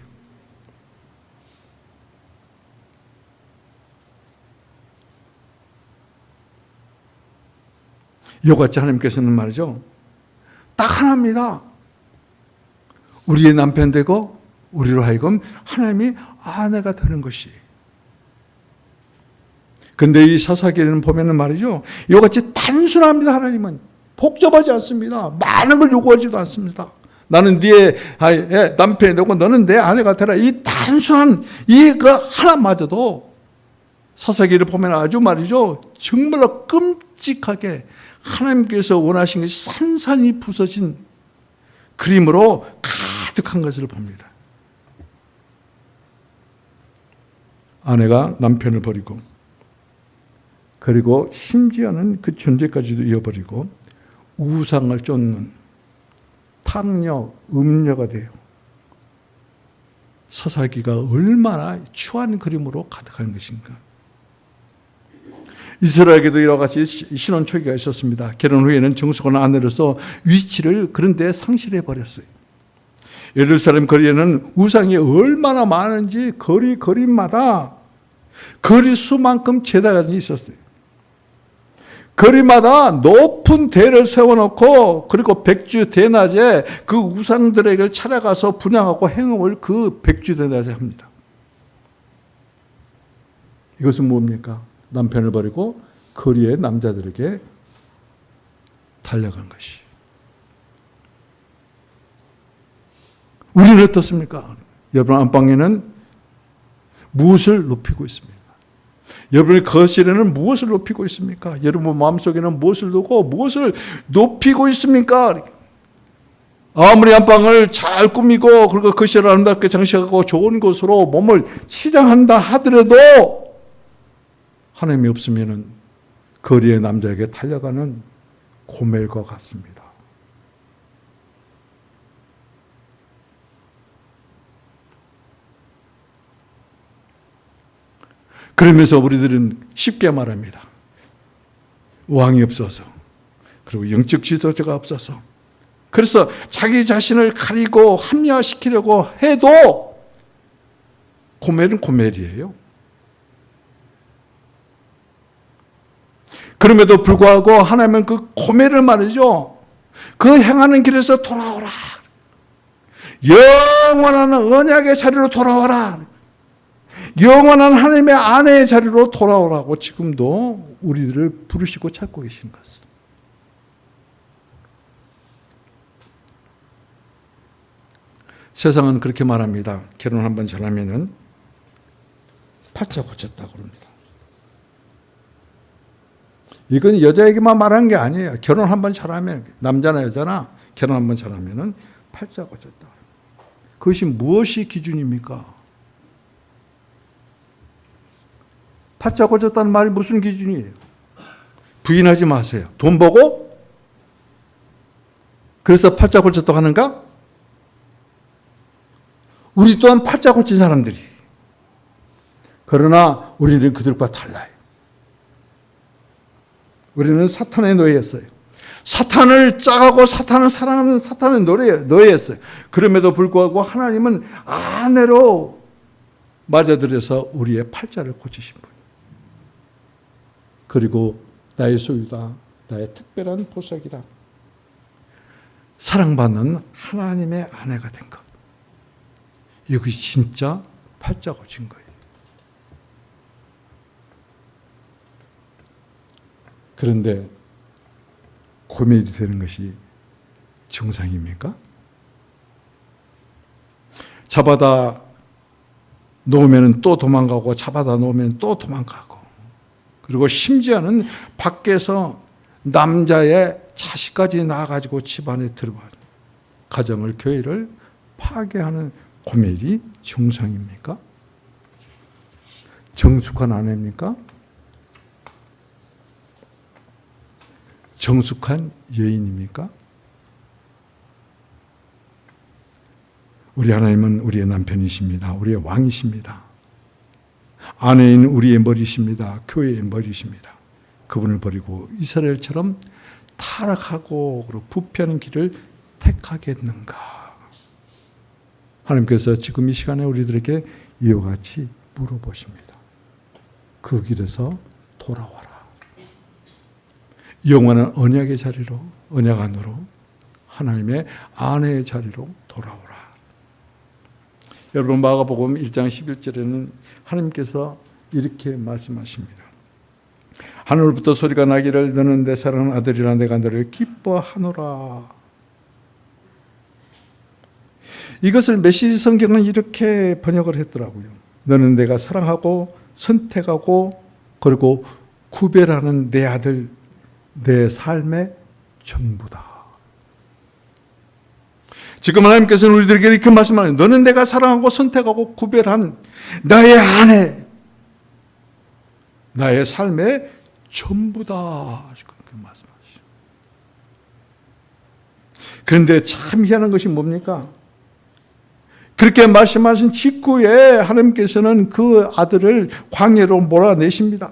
이같이 하나님께서는 말이죠. 딱 하나입니다. 우리의 남편 되고 우리로 하여금 하나님이 아내가 되는 것이. 근데 이 사사기는 보면은 말이죠. 이같이 단순합니다. 하나님은 복잡하지 않습니다. 많은 걸 요구하지도 않습니다. 나는 네 남편이 되고 너는 내 아내가 되라. 이 단순한 이 그 하나마저도 사사기를 보면 아주 말이죠, 정말로 끔찍하게 하나님께서 원하신 것이 산산이 부서진 그림으로 가득한 것을 봅니다. 아내가 남편을 버리고, 그리고 심지어는 그 존재까지도 잃어버리고 우상을 쫓는 탕녀, 음녀가 돼요. 사사기가 얼마나 추한 그림으로 가득한 것인가. 이스라엘에게도 이와 같이 신혼 초기가 있었습니다. 결혼 후에는 정숙한 아내로서 위치를 그런 데 상실해 버렸어요. 예루살렘 거리에는 우상이 얼마나 많은지 거리마다 거리 수만큼 제사가 있었어요. 거리마다 높은 대를 세워놓고, 그리고 백주 대낮에 그 우상들에게 찾아가서 분향하고 행음을 그 백주 대낮에 합니다. 이것은 뭡니까? 남편을 버리고 거리의 남자들에게 달려간 것이. 우리는 어떻습니까? 여러분 안방에는 무엇을 높이고 있습니까? 여러분의 거실에는 무엇을 높이고 있습니까? 여러분 마음속에는 무엇을 두고 무엇을 높이고 있습니까? 아무리 안방을 잘 꾸미고, 그리고 거실을 아름답게 장식하고 좋은 곳으로 몸을 치장한다 하더라도 하나님이 없으면 거리의 남자에게 달려가는 고멜과 같습니다. 그러면서 우리들은 쉽게 말합니다. 왕이 없어서, 그리고 영적 지도자가 없어서, 그래서 자기 자신을 가리고 합리화시키려고 해도 고멜은 고멜이에요. 그럼에도 불구하고 하나님은 그 고멜을 말이죠, 그 행하는 길에서 돌아오라, 영원한 언약의 자리로 돌아오라, 영원한 하나님의 아내의 자리로 돌아오라고 지금도 우리들을 부르시고 찾고 계신 것입니다. 세상은 그렇게 말합니다. 결혼 한번 잘하면은 팔자 고쳤다고 그럽니다. 이건 여자에게만 말하는 게 아니에요. 결혼 한번 잘하면, 남자나 여자나 결혼 한번 잘하면은 팔자 고쳤다. 그것이 무엇이 기준입니까? 팔자 고쳤다는 말이 무슨 기준이에요? 부인하지 마세요. 돈 보고 그래서 팔자 고쳤다고 하는가? 우리 또한 팔자 고친 사람들이. 그러나 우리는 그들과 달라요. 우리는 사탄의 노예였어요. 사탄을 짜가고 사탄을 사랑하는 사탄의 노예였어요. 그럼에도 불구하고 하나님은 아내로 맞아들여서 우리의 팔자를 고치신 분. 그리고 나의 소유다, 나의 특별한 보석이다. 사랑받는 하나님의 아내가 된 것. 이것이 진짜 팔자 고친 거예요. 그런데 고멜이 되는 것이 정상입니까? 잡아다 놓으면 또 도망가고, 잡아다 놓으면 또 도망가고, 그리고 심지어는 밖에서 남자의 자식까지 낳아가지고 집안에 들어와 가정을, 교회를 파괴하는 고멜이 정상입니까? 정숙한 아내입니까? 정숙한 여인입니까? 우리 하나님은 우리의 남편이십니다. 우리의 왕이십니다. 아내인 우리의 머리십니다. 교회의 머리십니다. 그분을 버리고 이스라엘처럼 타락하고 부패하는 길을 택하겠는가? 하나님께서 지금 이 시간에 우리들에게 이와 같이 물어보십니다. 그 길에서 돌아와라. 영원한 언약의 자리로, 언약 안으로, 하나님의 아내의 자리로 돌아오라. 여러분 마가복음 1장 11절에는 하나님께서 이렇게 말씀하십니다. 하늘부터 소리가 나기를 너는 내 사랑하는 아들이라 내가 너를 기뻐하노라. 이것을 메시지 성경은 이렇게 번역을 했더라고요. 너는 내가 사랑하고 선택하고 그리고 구별하는 내 아들, 내 삶의 전부다. 지금 하나님께서는 우리들에게 이렇게 말씀하는, 너는 내가 사랑하고 선택하고 구별한 나의 아내, 나의 삶의 전부다. 그렇게 말씀하시죠. 그런데 참 희한한 것이 뭡니까? 그렇게 말씀하신 직후에 하나님께서는 그 아들을 광야로 몰아내십니다.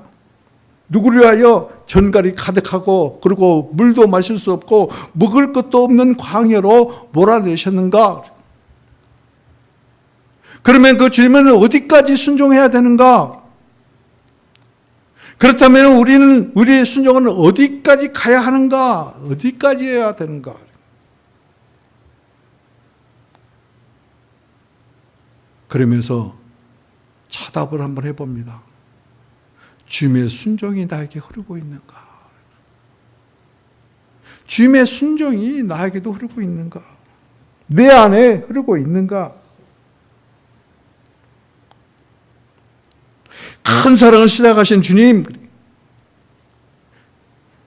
누구를 위하여? 전갈이 가득하고 그리고 물도 마실 수 없고 먹을 것도 없는 광야로 몰아내셨는가? 그러면 그 주님은 어디까지 순종해야 되는가? 그렇다면 우리의 순종은 어디까지 가야 하는가? 어디까지 해야 되는가? 그러면서 차답을 한번 해봅니다. 주님의 순종이 나에게 흐르고 있는가? 주님의 순종이 나에게도 흐르고 있는가? 내 안에 흐르고 있는가? 큰 사랑을 시작하신 주님,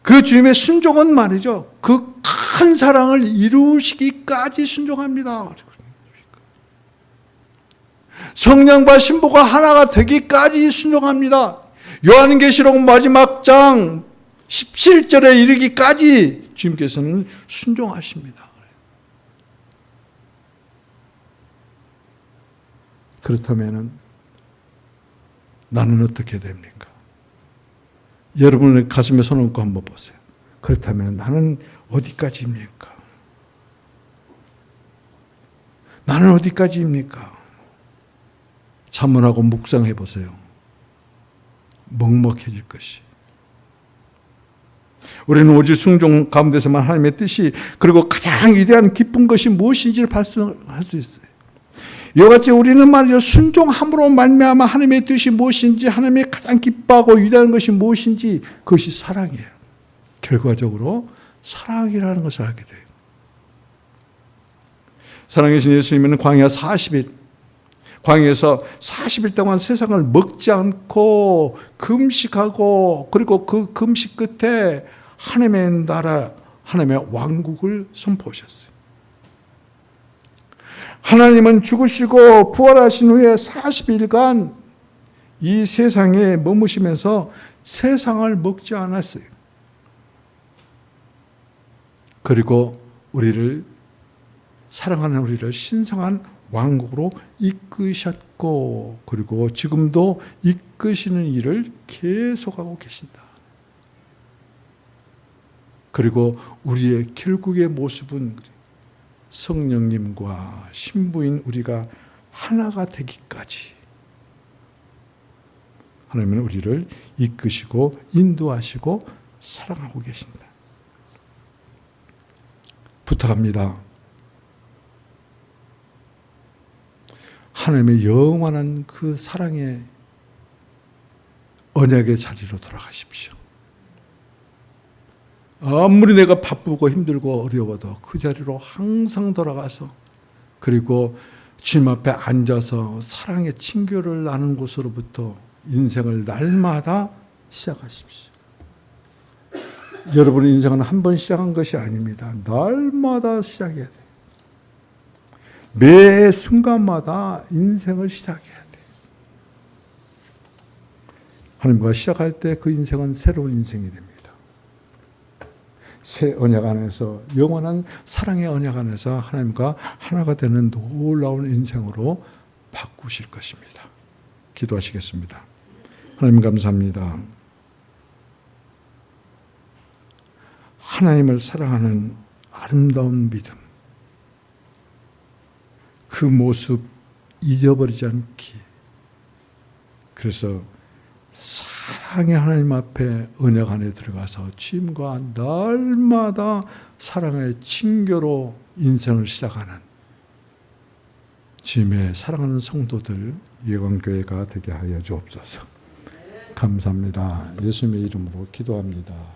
그 주님의 순종은 말이죠, 그 큰 사랑을 이루시기까지 순종합니다. 성령과 신부가 하나가 되기까지 순종합니다. 요한계시록 마지막 장 17절에 이르기까지 주님께서는 순종하십니다. 그렇다면 나는 어떻게 됩니까? 여러분의 가슴에 손 얹고 한번 보세요. 그렇다면 나는 어디까지입니까? 나는 어디까지입니까? 참문하고 묵상해 보세요. 먹먹해질 것이. 우리는 오직 순종 가운데서만 하나님의 뜻이, 그리고 가장 위대한 기쁜 것이 무엇인지를 발견할 수 있어요. 이와 같이 우리는 말이죠, 순종함으로 말미암아 하나님의 뜻이 무엇인지, 하나님의 가장 기뻐하고 위대한 것이 무엇인지, 그것이 사랑이에요. 결과적으로 사랑이라는 것을 알게 돼요. 사랑이신 예수님은 광야 40일, 광야에서 40일 동안 세상을 먹지 않고 금식하고, 그리고 그 금식 끝에 하나님의 나라, 하나님의 왕국을 선포하셨어요. 하나님은 죽으시고 부활하신 후에 40일간 이 세상에 머무시면서 세상을 먹지 않았어요. 그리고 우리를, 사랑하는 우리를 신성한 왕국으로 이끄셨고, 그리고 지금도 이끄시는 일을 계속하고 계신다. 그리고 우리의 결국의 모습은 성령님과 신부인 우리가 하나가 되기까지 하나님은 우리를 이끄시고 인도하시고 사랑하고 계신다. 부탁합니다. 하나님의 영원한 그 사랑의 언약의 자리로 돌아가십시오. 아무리 내가 바쁘고 힘들고 어려워도 그 자리로 항상 돌아가서, 그리고 주님 앞에 앉아서 사랑의 친교를 나눈 곳으로부터 인생을 날마다 시작하십시오. 여러분의 인생은 한 번 시작한 것이 아닙니다. 날마다 시작해야 돼요. 매 순간마다 인생을 시작해야 돼요. 하나님과 시작할 때 그 인생은 새로운 인생이 됩니다. 새 언약 안에서, 영원한 사랑의 언약 안에서 하나님과 하나가 되는 놀라운 인생으로 바꾸실 것입니다. 기도하시겠습니다. 하나님 감사합니다. 하나님을 사랑하는 아름다운 믿음, 그 모습 잊어버리지 않기. 그래서 사랑의 하나님 앞에 언약 안에 들어가서 주님과 날마다 사랑의 친교로 인생을 시작하는 주님의 사랑하는 성도들, 예관교회가 되게 하여 주옵소서. 감사합니다. 예수님의 이름으로 기도합니다.